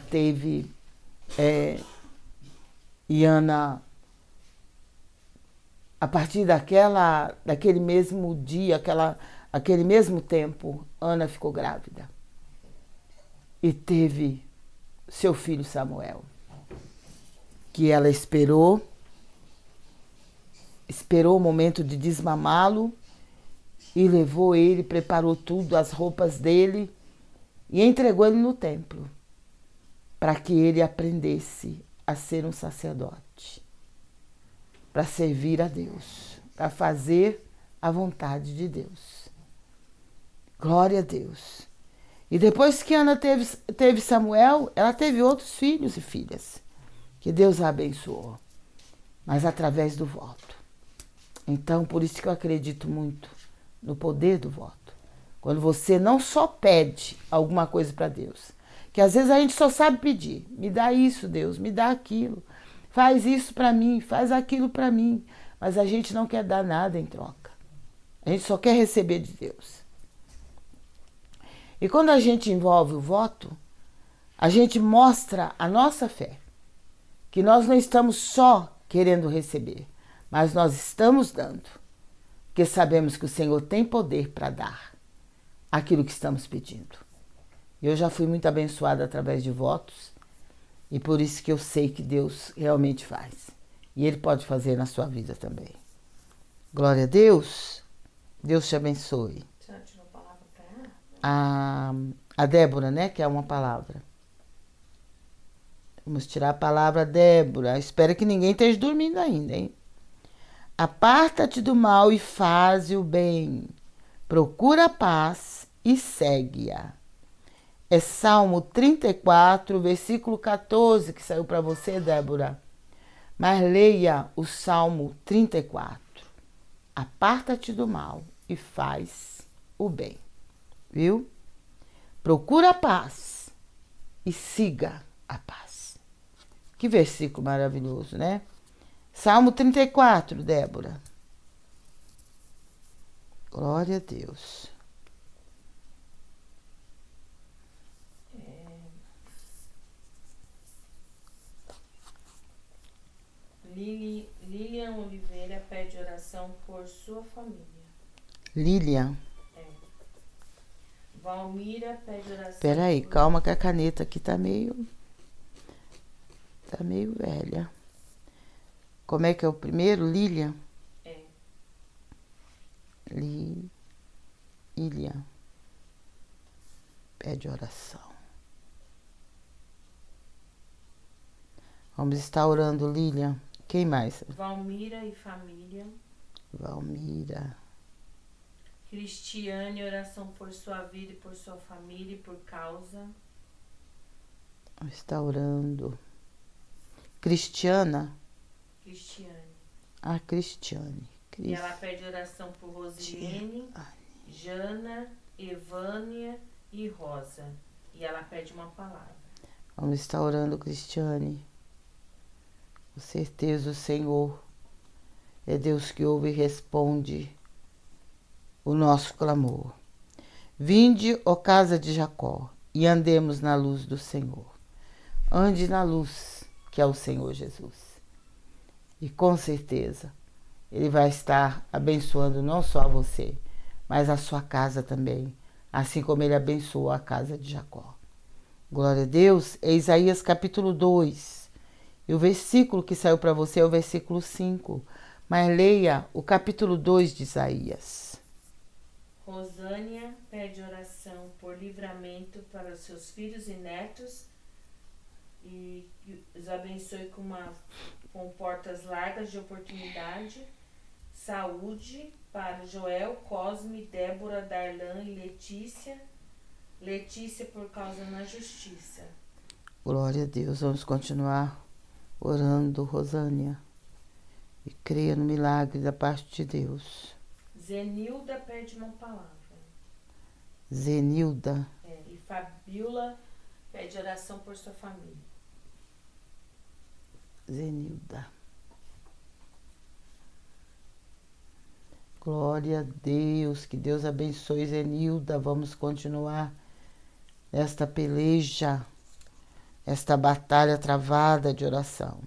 a partir daquele mesmo dia, aquele mesmo tempo, Ana ficou grávida e teve seu filho Samuel, que ela esperou o momento de desmamá-lo e levou ele, preparou tudo, as roupas dele e entregou ele no templo para que ele aprendesse a ser um sacerdote, para servir a Deus, para fazer a vontade de Deus. Glória a Deus. E depois que Ana teve Samuel, ela teve outros filhos e filhas, que Deus a abençoou, mas através do voto. Então, por isso que eu acredito muito no poder do voto. Quando você não só pede alguma coisa para Deus, que às vezes a gente só sabe pedir, me dá isso, Deus, me dá aquilo, faz isso para mim, faz aquilo para mim, mas a gente não quer dar nada em troca. A gente só quer receber de Deus. E quando a gente envolve o voto, a gente mostra a nossa fé, que nós não estamos só querendo receber, mas nós estamos dando, porque sabemos que o Senhor tem poder para dar aquilo que estamos pedindo. Eu já fui muito abençoada através de votos e por isso que eu sei que Deus realmente faz. E Ele pode fazer na sua vida também. Glória a Deus. Deus te abençoe. Você não tirou palavra para ela? A Débora, né? Que é uma palavra. Vamos tirar a palavra Débora. Espero que ninguém esteja dormindo ainda, hein? Aparta-te do mal e faze o bem. Procura a paz e segue-a. É Salmo 34, versículo 14, que saiu para você, Débora. Mas leia o Salmo 34. Aparta-te do mal e faz o bem. Viu? Procura a paz e siga a paz. Que versículo maravilhoso, né? Salmo 34, Débora. Glória a Deus. Lilian Oliveira pede oração por sua família. Lilian. Valmira pede oração. Peraí, calma que a caneta aqui tá meio velha. Como é que é o primeiro? Lilian? Lilian. Pede oração. Vamos estar orando, Lilian. Quem mais? Valmira e família. Valmira. Cristiane, oração por sua vida e por sua família e por causa. Está orando. Cristiana. Cristiane. Cristiane. E ela pede oração por Rosilene, Jana, Evânia e Rosa. E ela pede uma palavra. Vamos estar orando, Cristiane. Com certeza o Senhor é Deus que ouve e responde o nosso clamor. Vinde, ó casa de Jacó, e andemos na luz do Senhor. Ande na luz, que é o Senhor Jesus. E com certeza Ele vai estar abençoando não só você, mas a sua casa também, assim como Ele abençoou a casa de Jacó. Glória a Deus. É Isaías capítulo 2. E o versículo que saiu para você é o versículo 5. Mas leia o capítulo 2 de Isaías. Rosânia pede oração por livramento para os seus filhos e netos e os abençoe com portas largas de oportunidade, saúde para Joel, Cosme, Débora, Darlan e Letícia. Letícia por causa na justiça. Glória a Deus. Vamos continuar orando, Rosânia, e creia no milagre da parte de Deus. Zenilda pede uma palavra. Zenilda. E Fabiola pede oração por sua família. Zenilda. Glória a Deus, que Deus abençoe Zenilda. Vamos continuar esta peleja, esta batalha travada de oração.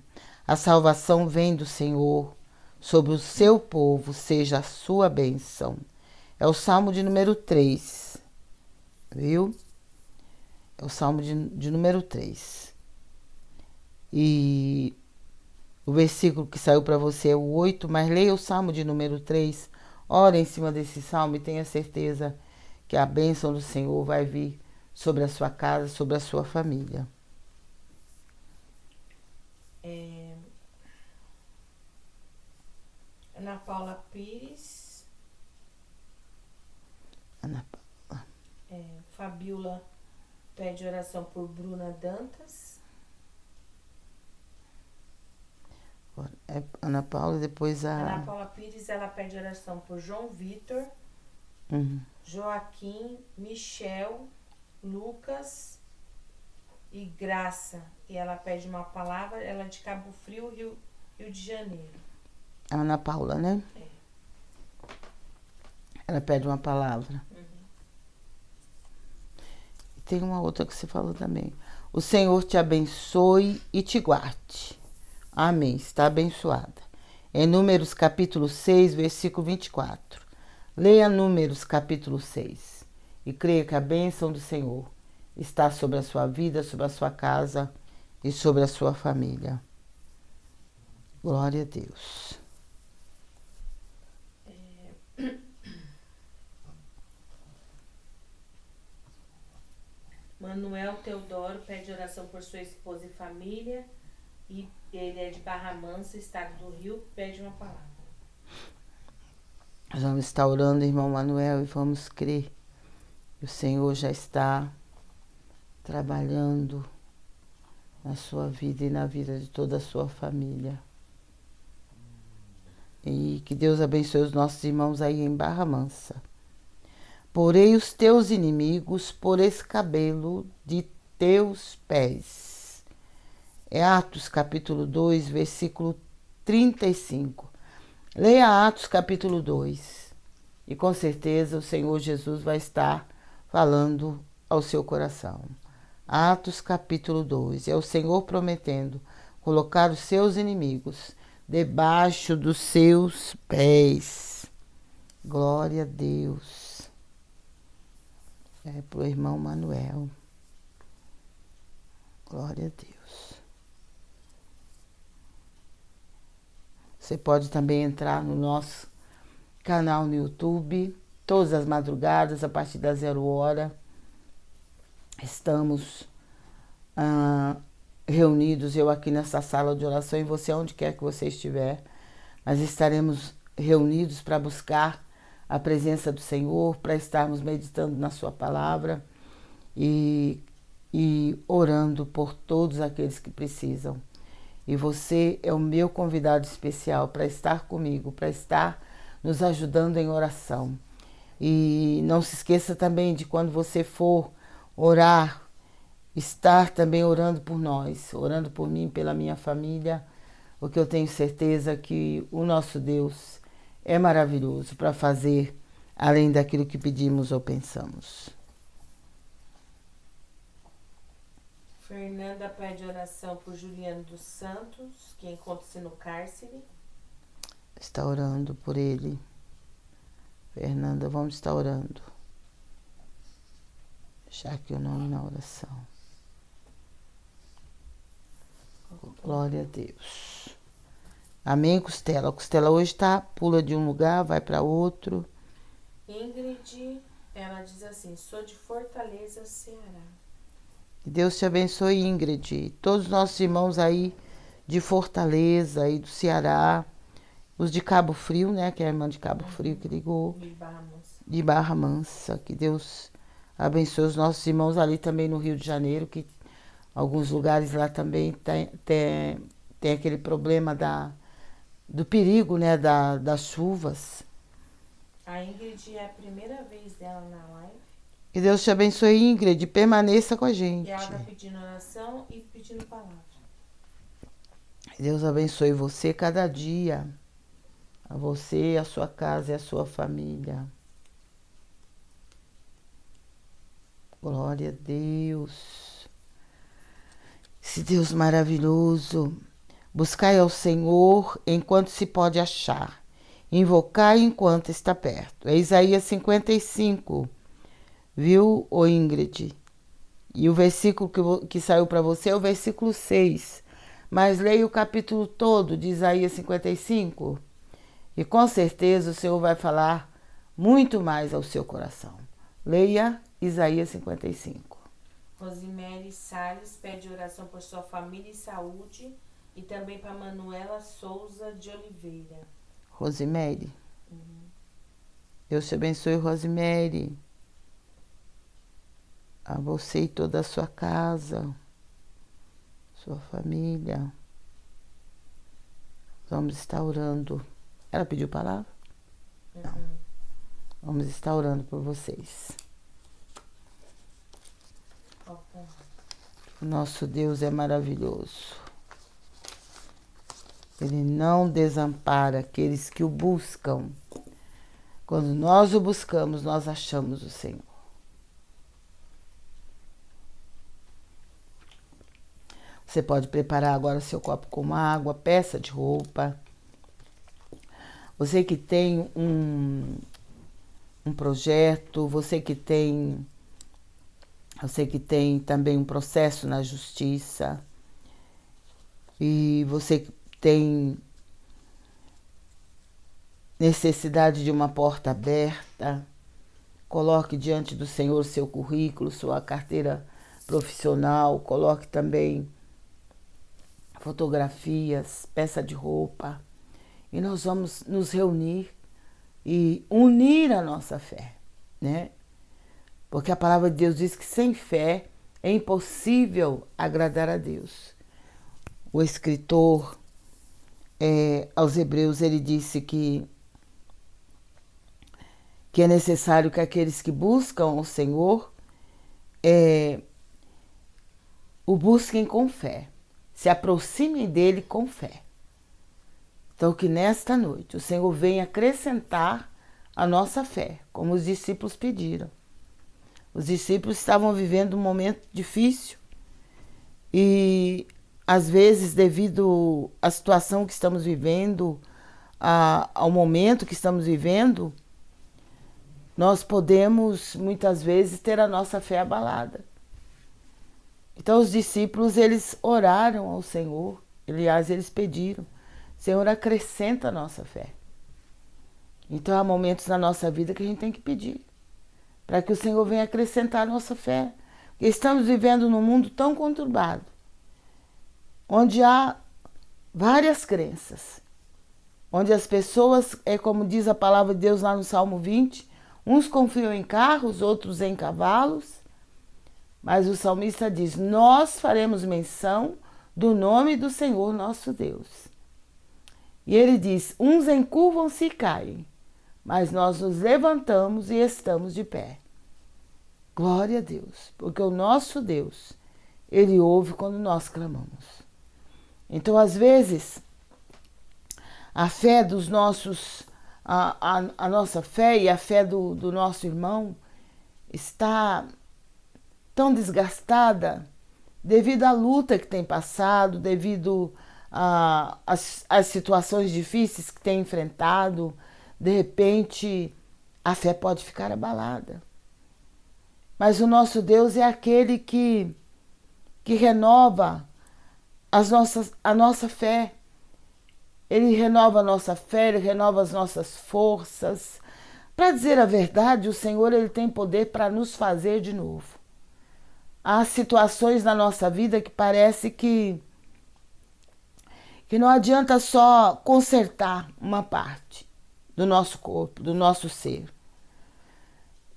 A salvação vem do Senhor, sobre o seu povo seja a sua bênção. É o Salmo de número 3, viu? É o Salmo de número 3. E o versículo que saiu para você é o 8, mas leia o Salmo de número 3. Ora em cima desse salmo e tenha certeza que a bênção do Senhor vai vir sobre a sua casa, sobre a sua família. Ana Paula Pires. Ana Paula. Fabiola pede oração por Bruna Dantas. É Ana Paula, depois a... Ana Paula Pires, ela pede oração por João Vitor, Joaquim, Michel, Lucas e Graça. E ela pede uma palavra, ela é de Cabo Frio, Rio de Janeiro. A Ana Paula, né? Ela pede uma palavra. E tem uma outra que você falou também. O Senhor te abençoe e te guarde. Amém. Está abençoada. Em Números capítulo 6, versículo 24. Leia Números capítulo 6 e creia que a bênção do Senhor está sobre a sua vida, sobre a sua casa e sobre a sua família. Glória a Deus. Manuel Teodoro pede oração por sua esposa e família. E ele é de Barra Mansa, estado do Rio, pede uma palavra. Nós vamos estar orando, irmão Manuel, e vamos crer que o Senhor já está trabalhando na sua vida e na vida de toda a sua família. E que Deus abençoe os nossos irmãos aí em Barra Mansa. Porei os teus inimigos por escabelo de teus pés. É Atos capítulo 2, versículo 35. Leia Atos capítulo 2 e com certeza o Senhor Jesus vai estar falando ao seu coração. Atos capítulo 2, é o Senhor prometendo colocar os seus inimigos debaixo dos seus pés. Glória a Deus. É para o irmão Manuel. Glória a Deus. Você pode também entrar no nosso canal no YouTube, todas as madrugadas, a partir das 0 hora. Estamos reunidos, eu aqui nessa sala de oração e você onde quer que você estiver. Nós estaremos reunidos para buscar a presença do Senhor, para estarmos meditando na sua palavra e orando por todos aqueles que precisam. E você é o meu convidado especial para estar comigo, para estar nos ajudando em oração. E não se esqueça também de quando você for orar, estar também orando por nós, orando por mim, pela minha família, porque eu tenho certeza que o nosso Deus é maravilhoso para fazer além daquilo que pedimos ou pensamos. Fernanda pede oração por Juliano dos Santos, que encontra-se no cárcere. Está orando por ele. Fernanda, vamos estar orando. Deixar aqui o nome na oração. Glória a Deus. Amém, Costela. A Costela hoje pula de um lugar, vai para outro. Ingrid, ela diz assim, sou de Fortaleza, Ceará. Que Deus te abençoe, Ingrid. Todos os nossos irmãos aí de Fortaleza, aí do Ceará. Os de Cabo Frio, né? Que é a irmã de Cabo Frio que ligou. De Barra Mansa. De Barra Mansa. Que Deus abençoe os nossos irmãos ali também no Rio de Janeiro, que alguns lugares lá também tem aquele problema do perigo, né? Das chuvas. A Ingrid é a primeira vez dela na live. Que Deus te abençoe, Ingrid. Permaneça com a gente. E ela está pedindo oração e pedindo palavra. Que Deus abençoe você cada dia. A você, a sua casa e a sua família. Glória a Deus. Esse Deus maravilhoso. Buscai ao Senhor enquanto se pode achar. Invocai enquanto está perto. É Isaías 55, viu, ô Ingrid? E o versículo que saiu para você é o versículo 6. Mas leia o capítulo todo de Isaías 55 e com certeza o Senhor vai falar muito mais ao seu coração. Leia Isaías 55. Rosimere Salles pede oração por sua família e saúde e também para Manuela Souza de Oliveira. Rosimere. Deus te abençoe, Rosimere. A você e toda a sua casa, sua família. Vamos estar orando. Ela pediu palavra? Não. Vamos estar orando por vocês. O nosso Deus é maravilhoso. Ele não desampara aqueles que o buscam. Quando nós o buscamos, nós achamos o Senhor. Você pode preparar agora seu copo com água, peça de roupa. Você que tem um projeto, você que tem também um processo na justiça e você que tem necessidade de uma porta aberta, coloque diante do Senhor seu currículo, sua carteira profissional, coloque também fotografias, peça de roupa, e nós vamos nos reunir e unir a nossa fé, né? Porque a palavra de Deus diz que sem fé é impossível agradar a Deus. O escritor aos Hebreus, ele disse que é necessário que aqueles que buscam o Senhor o busquem com fé, se aproximem dele com fé. Então, que nesta noite o Senhor venha acrescentar a nossa fé, como os discípulos pediram. Os discípulos estavam vivendo um momento difícil e, às vezes, devido à situação que estamos vivendo, ao momento que estamos vivendo, nós podemos, muitas vezes, ter a nossa fé abalada. Então, os discípulos, eles oraram ao Senhor, aliás, eles pediram, Senhor, acrescenta a nossa fé. Então, há momentos na nossa vida que a gente tem que pedir, para que o Senhor venha acrescentar a nossa fé. Porque estamos vivendo num mundo tão conturbado, onde há várias crenças, onde as pessoas, como diz a palavra de Deus lá no Salmo 20, uns confiam em carros, outros em cavalos, mas o salmista diz, nós faremos menção do nome do Senhor nosso Deus. E ele diz, uns encurvam-se e caem, mas nós nos levantamos e estamos de pé. Glória a Deus, porque o nosso Deus, ele ouve quando nós clamamos. Então, às vezes, a fé dos nossos, a nossa fé e a fé do nosso irmão está tão desgastada devido à luta que tem passado, devido às situações difíceis que tem enfrentado. De repente, a fé pode ficar abalada. Mas o nosso Deus é aquele que renova a nossa fé. Ele renova a nossa fé, ele renova as nossas forças. Para dizer a verdade, o Senhor ele tem poder para nos fazer de novo. Há situações na nossa vida que parece que não adianta só consertar uma parte do nosso corpo, do nosso ser.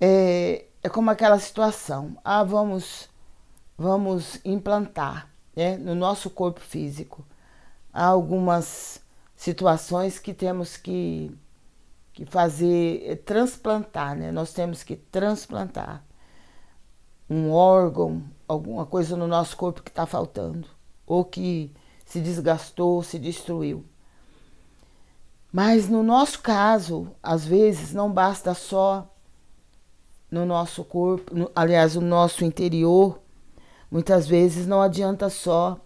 É como aquela situação, vamos implantar, né, no nosso corpo físico. Há algumas situações que temos que fazer, transplantar, né? Nós temos que transplantar um órgão, alguma coisa no nosso corpo que está faltando, ou que se desgastou, se destruiu. Mas no nosso caso, às vezes, não basta só no nosso corpo, aliás, no nosso interior, muitas vezes não adianta só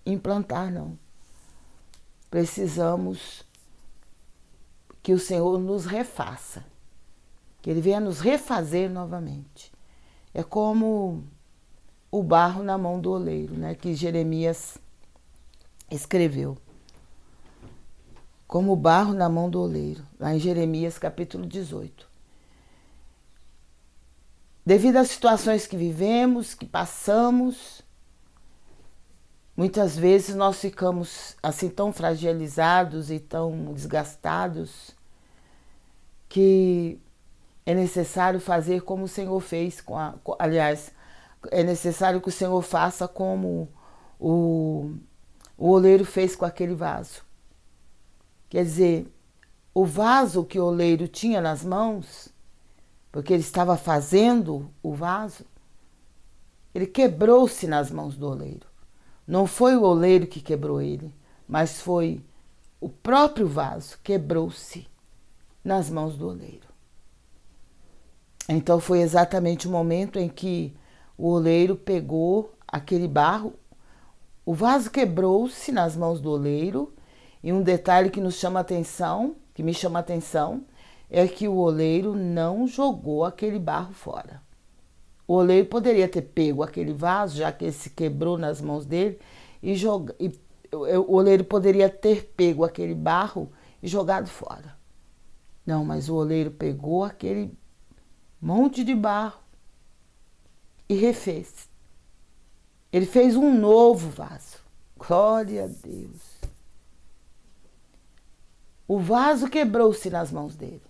implantar, não. precisamos que o Senhor nos refaça, que Ele venha nos refazer novamente. É como o barro na mão do oleiro, né, que Jeremias escreveu. Como o barro na mão do oleiro, lá em Jeremias capítulo 18. Devido às situações que vivemos, que passamos, muitas vezes nós ficamos assim tão fragilizados e tão desgastados que é necessário fazer como o Senhor fez aliás, é necessário que o Senhor faça como o oleiro fez com aquele vaso. Quer dizer, o vaso que o oleiro tinha nas mãos, porque ele estava fazendo o vaso, ele quebrou-se nas mãos do oleiro. Não foi o oleiro que quebrou ele, mas foi o próprio vaso quebrou-se nas mãos do oleiro. Então foi exatamente o momento em que o oleiro pegou aquele barro, o vaso quebrou-se nas mãos do oleiro, e um detalhe que nos chama atenção, que me chama atenção, é que o oleiro não jogou aquele barro fora. O oleiro poderia ter pego aquele vaso, já que ele se quebrou nas mãos dele, o oleiro poderia ter pego aquele barro e jogado fora. Não, mas o oleiro pegou aquele monte de barro e refez. Ele fez um novo vaso. Glória a Deus. O vaso quebrou-se nas mãos dele.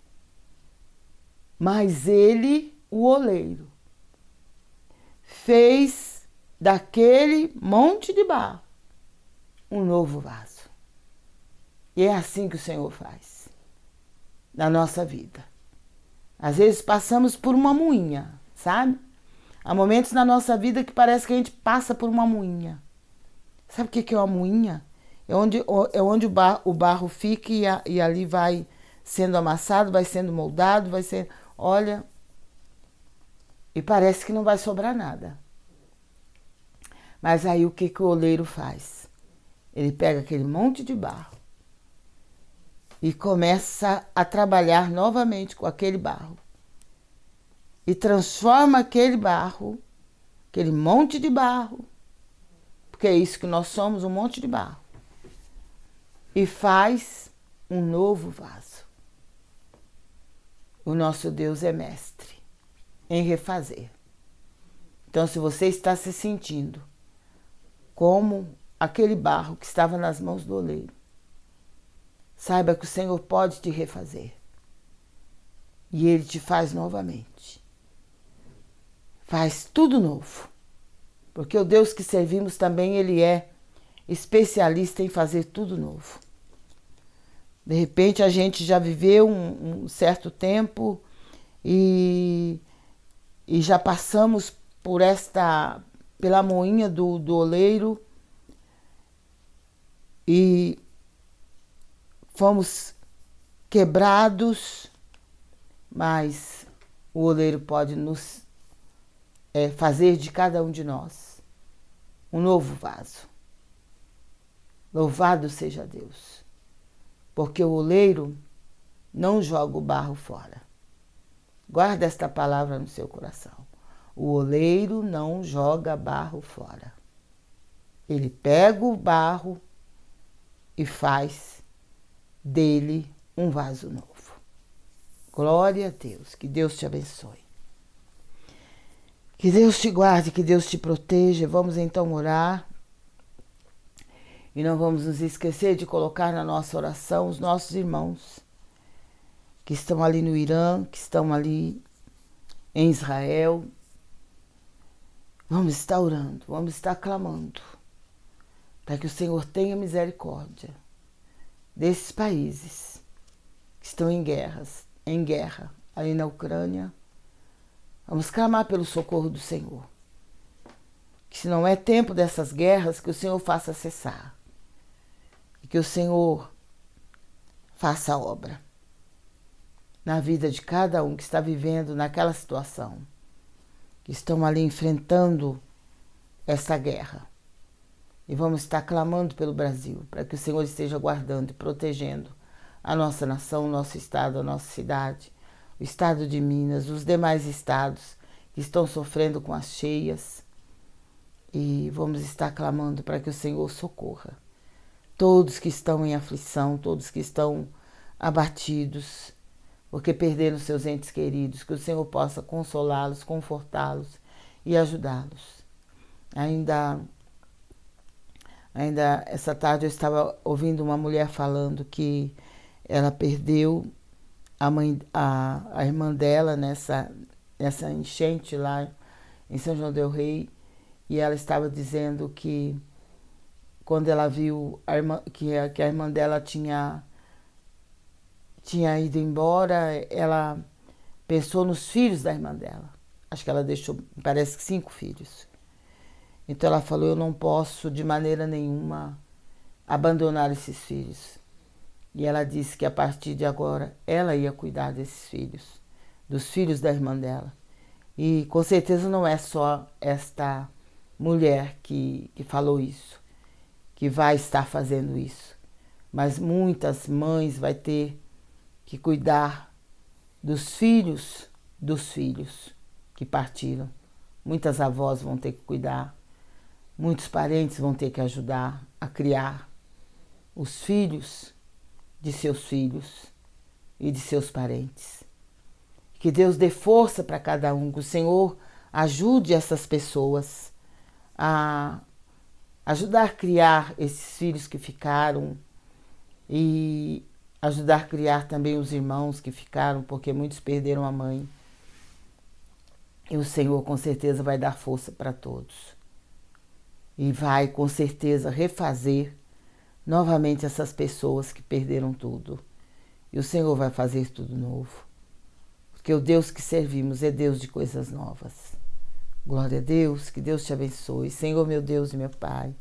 Mas ele, o oleiro, fez daquele monte de barro um novo vaso. E é assim que o Senhor faz na nossa vida. Às vezes passamos por uma moinha, sabe? Há momentos na nossa vida que parece que a gente passa por uma moinha. Sabe o que é uma moinha? É onde o barro fica e ali vai sendo amassado, vai sendo moldado, vai sendo... Olha, e parece que não vai sobrar nada. Mas aí o que o oleiro faz? Ele pega aquele monte de barro e começa a trabalhar novamente com aquele barro. E transforma aquele barro, aquele monte de barro, porque é isso que nós somos, um monte de barro, e faz um novo vaso. O nosso Deus é mestre em refazer. Então, se você está se sentindo como aquele barro que estava nas mãos do oleiro, saiba que o Senhor pode te refazer. E Ele te faz novamente. Faz tudo novo. Porque o Deus que servimos também, Ele é especialista em fazer tudo novo. De repente a gente já viveu um certo tempo e já passamos pela moinha do oleiro e fomos quebrados, mas o oleiro pode nos fazer de cada um de nós um novo vaso. Louvado seja Deus, porque o oleiro não joga o barro fora. Guarda esta palavra no seu coração. O oleiro não joga barro fora. Ele pega o barro e faz dele um vaso novo. Glória a Deus. Que Deus te abençoe. Que Deus te guarde, que Deus te proteja. Vamos então orar. E não vamos nos esquecer de colocar na nossa oração os nossos irmãos que estão ali no Irã, que estão ali em Israel. Vamos estar orando, vamos estar clamando para que o Senhor tenha misericórdia desses países que estão em guerra, ali na Ucrânia. Vamos clamar pelo socorro do Senhor. Que se não é tempo dessas guerras, que o Senhor faça cessar. E que o Senhor faça a obra na vida de cada um que está vivendo naquela situação, que estão ali enfrentando essa guerra. E vamos estar clamando pelo Brasil, para que o Senhor esteja guardando e protegendo a nossa nação, o nosso estado, a nossa cidade, o estado de Minas, os demais estados que estão sofrendo com as cheias. E vamos estar clamando para que o Senhor socorra todos que estão em aflição, todos que estão abatidos, porque perderam seus entes queridos, que o Senhor possa consolá-los, confortá-los e ajudá-los. Ainda essa tarde eu estava ouvindo uma mulher falando que ela perdeu a irmã dela nessa enchente lá em São João del Rei, e ela estava dizendo que quando ela viu que a irmã dela tinha ido embora, ela pensou nos filhos da irmã dela. Acho que ela deixou, parece que 5 filhos. Então ela falou, eu não posso de maneira nenhuma abandonar esses filhos. E ela disse que a partir de agora ela ia cuidar desses filhos, dos filhos da irmã dela. E com certeza não é só esta mulher que falou isso, que vai estar fazendo isso. Mas muitas mães vai ter que cuidar dos filhos que partiram. Muitas avós vão ter que cuidar. Muitos parentes vão ter que ajudar a criar os filhos de seus filhos e de seus parentes. Que Deus dê força para cada um, que o Senhor ajude essas pessoas a ajudar a criar esses filhos que ficaram e ajudar a criar também os irmãos que ficaram, porque muitos perderam a mãe. E o Senhor com certeza vai dar força para todos. E vai com certeza refazer novamente essas pessoas que perderam tudo. E o Senhor vai fazer tudo novo. Porque o Deus que servimos é Deus de coisas novas. Glória a Deus, que Deus te abençoe. Senhor, meu Deus e meu Pai,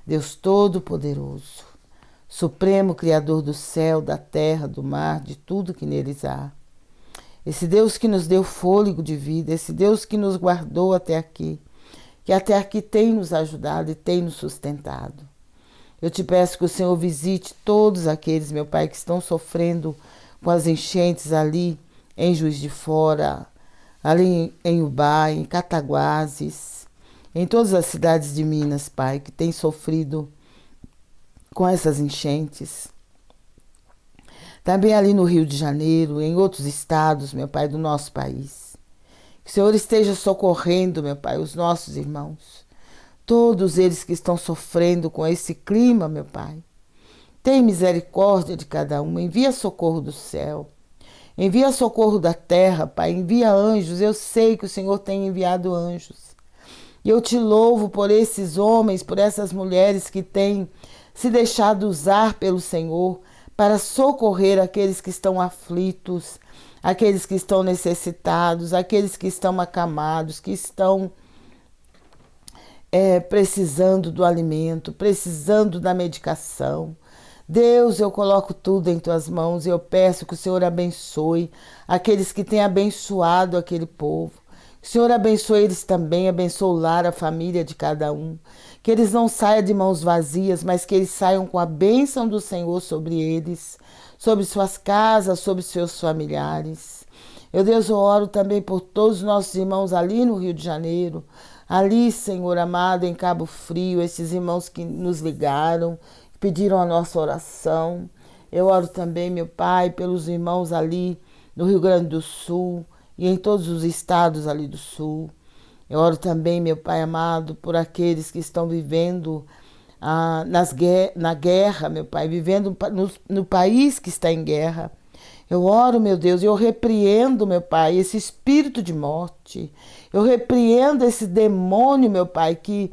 Deus Todo-Poderoso, Supremo Criador do céu, da terra, do mar, de tudo que neles há. Esse Deus que nos deu fôlego de vida, esse Deus que nos guardou até aqui, que até aqui tem nos ajudado e tem nos sustentado. Eu te peço que o Senhor visite todos aqueles, meu Pai, que estão sofrendo com as enchentes ali em Juiz de Fora, ali em Ubá, em Cataguases, em todas as cidades de Minas, Pai, que têm sofrido com essas enchentes. Também ali no Rio de Janeiro, em outros estados, meu Pai, do nosso país. Que o Senhor esteja socorrendo, meu Pai, os nossos irmãos. Todos eles que estão sofrendo com esse clima, meu Pai. Tem misericórdia de cada um. Envia socorro do céu. Envia socorro da terra, Pai. Envia anjos. Eu sei que o Senhor tem enviado anjos. E eu te louvo por esses homens, por essas mulheres que têm se deixado usar pelo Senhor para socorrer aqueles que estão aflitos, aqueles que estão necessitados, aqueles que estão acamados, que estão precisando do alimento, precisando da medicação. Deus, eu coloco tudo em tuas mãos e eu peço que o Senhor abençoe aqueles que têm abençoado aquele povo. Que o Senhor abençoe eles também, abençoe o lar, a família de cada um. Que eles não saiam de mãos vazias, mas que eles saiam com a bênção do Senhor sobre eles, sobre suas casas, sobre seus familiares. Eu, Deus, eu oro também por todos os nossos irmãos ali no Rio de Janeiro, ali, Senhor amado, em Cabo Frio, esses irmãos que nos ligaram, pediram a nossa oração. Eu oro também, meu Pai, pelos irmãos ali no Rio Grande do Sul e em todos os estados ali do Sul. Eu oro também, meu Pai amado, por aqueles que estão vivendo na guerra, meu Pai, vivendo no país que está em guerra. Eu oro, meu Deus, e eu repreendo, meu Pai, esse espírito de morte. Eu repreendo esse demônio, meu Pai, que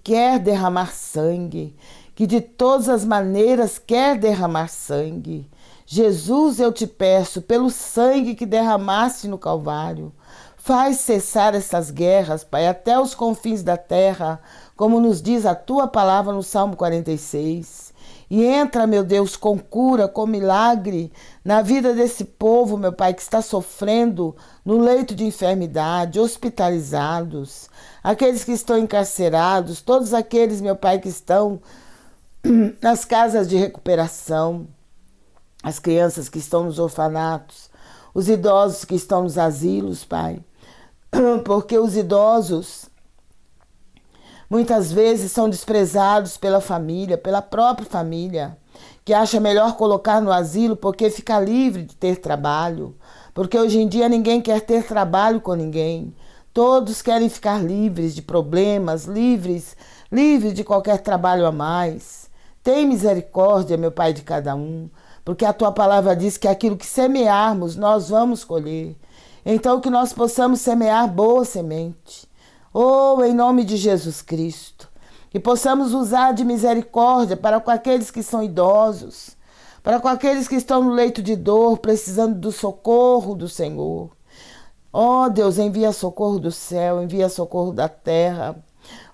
quer derramar sangue, que de todas as maneiras quer derramar sangue. Jesus, eu te peço, pelo sangue que derramaste no Calvário, faz cessar essas guerras, Pai, até os confins da terra, como nos diz a tua palavra no Salmo 46. E entra, meu Deus, com cura, com milagre na vida desse povo, meu Pai, que está sofrendo no leito de enfermidade, hospitalizados, aqueles que estão encarcerados, todos aqueles, meu Pai, que estão nas casas de recuperação, as crianças que estão nos orfanatos, os idosos que estão nos asilos, Pai. Porque os idosos muitas vezes são desprezados pela família, pela própria família, que acha melhor colocar no asilo porque fica livre de ter trabalho. Porque hoje em dia ninguém quer ter trabalho com ninguém. Todos querem ficar livres de problemas, livres de qualquer trabalho a mais. Tem misericórdia, meu Pai, de cada um, porque a Tua palavra diz que aquilo que semearmos, nós vamos colher. Então que nós possamos semear boa semente. Oh, em nome de Jesus Cristo, que possamos usar de misericórdia para com aqueles que são idosos, para com aqueles que estão no leito de dor, precisando do socorro do Senhor. Oh, Deus, envia socorro do céu, envia socorro da terra.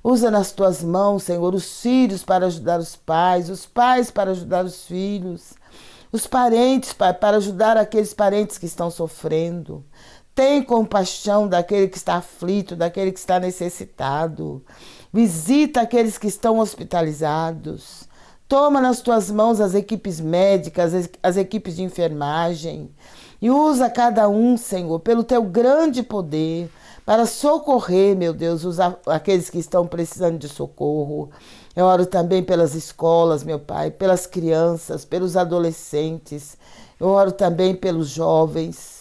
Usa nas tuas mãos, Senhor, os filhos para ajudar os pais para ajudar os filhos, os parentes, Pai, para ajudar aqueles parentes que estão sofrendo. Tem compaixão daquele que está aflito, daquele que está necessitado. Visita aqueles que estão hospitalizados. Toma nas tuas mãos as equipes médicas, as equipes de enfermagem. E usa cada um, Senhor, pelo teu grande poder, para socorrer, meu Deus, aqueles que estão precisando de socorro. Eu oro também pelas escolas, meu Pai, pelas crianças, pelos adolescentes. Eu oro também pelos jovens,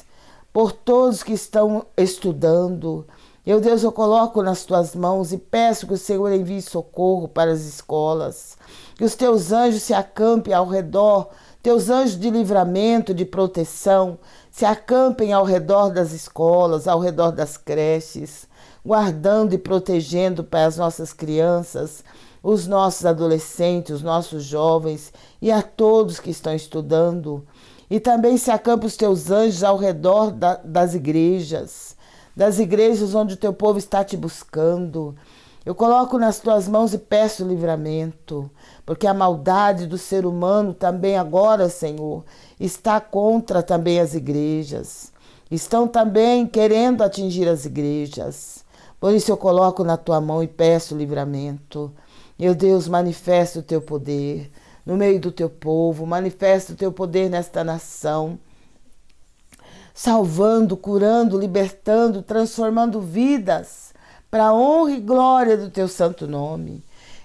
por todos que estão estudando. Deus, eu coloco nas tuas mãos e peço que o Senhor envie socorro para as escolas, que os teus anjos se acampem ao redor, teus anjos de livramento, de proteção, se acampem ao redor das escolas, ao redor das creches, guardando e protegendo para as nossas crianças, os nossos adolescentes, os nossos jovens e a todos que estão estudando. E também se acampa os teus anjos ao redor das igrejas onde o teu povo está te buscando. Eu coloco nas tuas mãos e peço livramento, porque a maldade do ser humano também agora, Senhor, está contra também as igrejas. Estão também querendo atingir as igrejas. Por isso eu coloco na tua mão e peço livramento. Meu Deus, manifesta o teu poder no meio do teu povo, manifesta o teu poder nesta nação, salvando, curando, libertando, transformando vidas para a honra e glória do teu santo nome.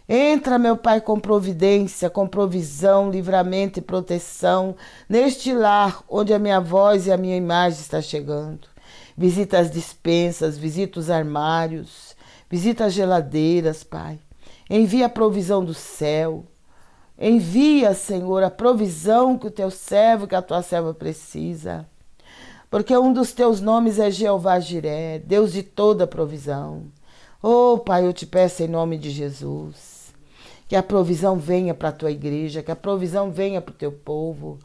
Entra, meu Pai, com providência, com provisão, livramento e proteção neste lar onde a minha voz e a minha imagem está chegando. Visita as despensas, visita os armários, visita as geladeiras, Pai. Envia a provisão do céu. Envia, Senhor, a provisão que o teu servo, que a tua serva precisa. Porque um dos teus nomes é Jeová Jiré, Deus de toda provisão. Oh, Pai, eu te peço em nome de Jesus, que a provisão venha para a tua igreja, que a provisão venha para o teu povo.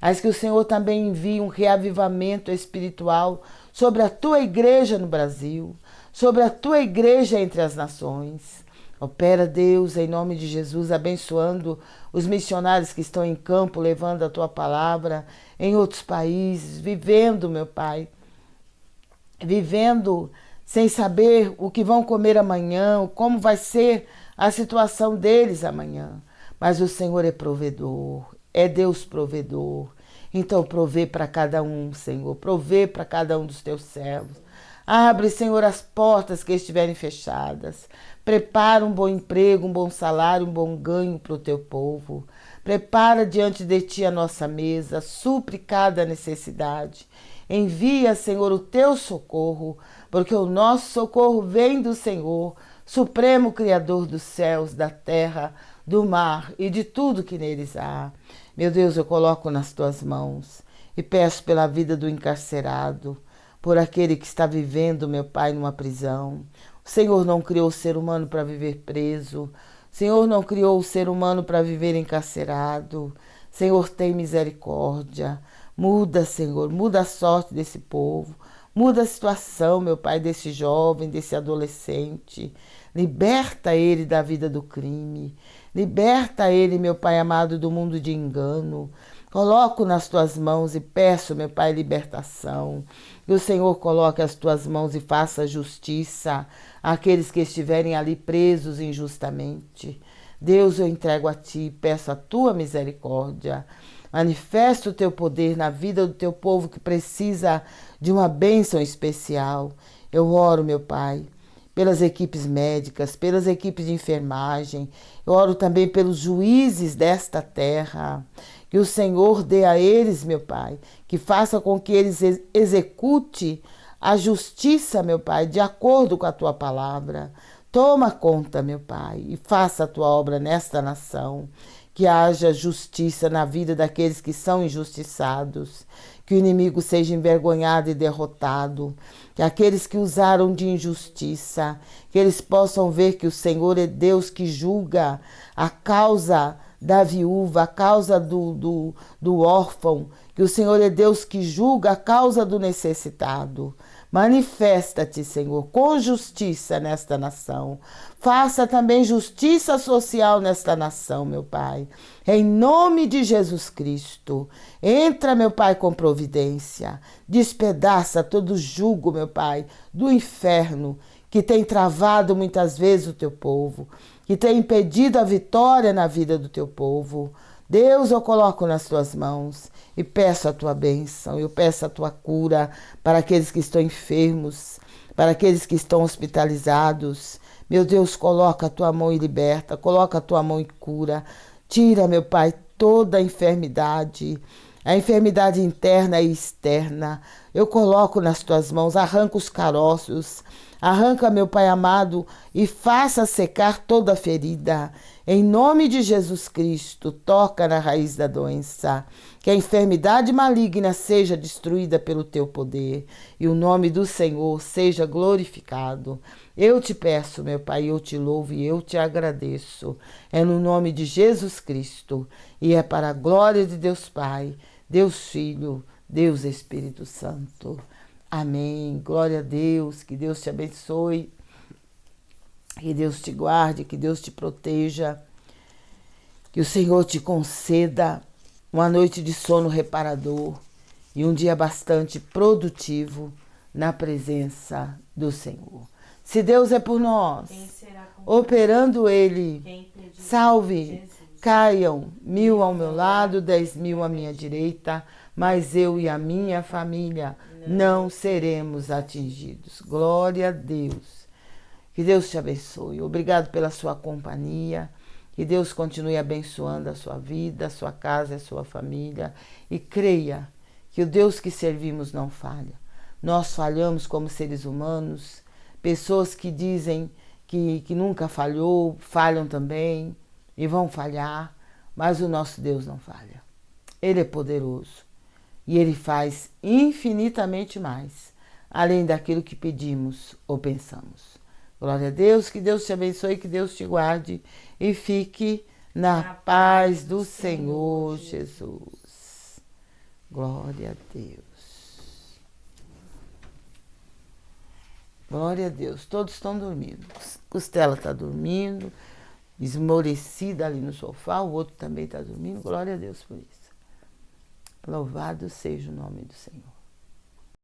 Mas que o Senhor também envie um reavivamento espiritual sobre a tua igreja no Brasil, sobre a tua igreja entre as nações. Opera, Deus, em nome de Jesus, abençoando os missionários que estão em campo, levando a tua palavra em outros países, vivendo, meu Pai, vivendo sem saber o que vão comer amanhã, como vai ser a situação deles amanhã. Mas o Senhor é provedor, é Deus provedor. Então provê para cada um, Senhor, provê para cada um dos teus servos. Abre, Senhor, as portas que estiverem fechadas. Prepara um bom emprego, um bom salário, um bom ganho para o teu povo. Prepara diante de ti a nossa mesa, supre cada necessidade. Envia, Senhor, o teu socorro, porque o nosso socorro vem do Senhor, Supremo Criador dos céus, da terra, do mar e de tudo que neles há. Meu Deus, eu coloco nas tuas mãos e peço pela vida do encarcerado, por aquele que está vivendo, meu Pai, numa prisão. O Senhor não criou o ser humano para viver preso. O Senhor não criou o ser humano para viver encarcerado. Senhor, tem misericórdia. Muda, Senhor, muda a sorte desse povo. Muda a situação, meu Pai, desse jovem, desse adolescente. Liberta ele da vida do crime. Liberta ele, meu Pai amado, do mundo de engano. Coloco nas tuas mãos e peço, meu Pai, libertação. Que o Senhor coloque as tuas mãos e faça justiça àqueles que estiverem ali presos injustamente. Deus, eu entrego a ti, peço a tua misericórdia. Manifesta o teu poder na vida do teu povo que precisa de uma bênção especial. Eu oro, meu Pai, pelas equipes médicas, pelas equipes de enfermagem. Eu oro também pelos juízes desta terra. Que o Senhor dê a eles, meu Pai, que faça com que eles execute a justiça, meu Pai, de acordo com a tua palavra. Toma conta, meu Pai, e faça a tua obra nesta nação. Que haja justiça na vida daqueles que são injustiçados. Que o inimigo seja envergonhado e derrotado. Que aqueles que usaram de injustiça, que eles possam ver que o Senhor é Deus que julga a causa da viúva, a causa do órfão, que o Senhor é Deus que julga a causa do necessitado. Manifesta-te, Senhor, com justiça nesta nação. Faça também justiça social nesta nação, meu Pai. Em nome de Jesus Cristo. Entra, meu Pai, com providência. Despedaça todo jugo, meu Pai, do inferno que tem travado muitas vezes o teu povo, que tem impedido a vitória na vida do teu povo. Deus, eu coloco nas tuas mãos e peço a tua bênção, eu peço a tua cura para aqueles que estão enfermos, para aqueles que estão hospitalizados. Meu Deus, coloca a tua mão e liberta, coloca a tua mão e cura. Tira, meu Pai, toda a enfermidade interna e externa. Eu coloco nas tuas mãos, arranca os caroços, arranca, meu Pai amado, e faça secar toda a ferida. Em nome de Jesus Cristo, toca na raiz da doença. Que a enfermidade maligna seja destruída pelo teu poder e o nome do Senhor seja glorificado. Eu te peço, meu Pai, eu te louvo e eu te agradeço. É no nome de Jesus Cristo e é para a glória de Deus Pai, Deus Filho, Deus Espírito Santo. Amém. Glória a Deus, que Deus te abençoe, que Deus te guarde, que Deus te proteja, que o Senhor te conceda uma noite de sono reparador e um dia bastante produtivo na presença do Senhor. Se Deus é por nós, operando Ele, salve, caiam 1000 ao meu lado, 10.000 à minha direita, mas eu e a minha família não seremos atingidos. Glória a Deus. Que Deus te abençoe. Obrigado pela sua companhia. Que Deus continue abençoando a sua vida, a sua casa, a sua família. E creia que o Deus que servimos não falha. Nós falhamos como seres humanos. Pessoas que dizem que nunca falhou, falham também e vão falhar. Mas o nosso Deus não falha. Ele é poderoso. E Ele faz infinitamente mais, além daquilo que pedimos ou pensamos. Glória a Deus, que Deus te abençoe, que Deus te guarde e fique na paz do Senhor Jesus. Glória a Deus. Glória a Deus. Todos estão dormindo. Costela está dormindo, esmorecida ali no sofá, o outro também está dormindo. Glória a Deus por isso. Louvado seja o nome do Senhor.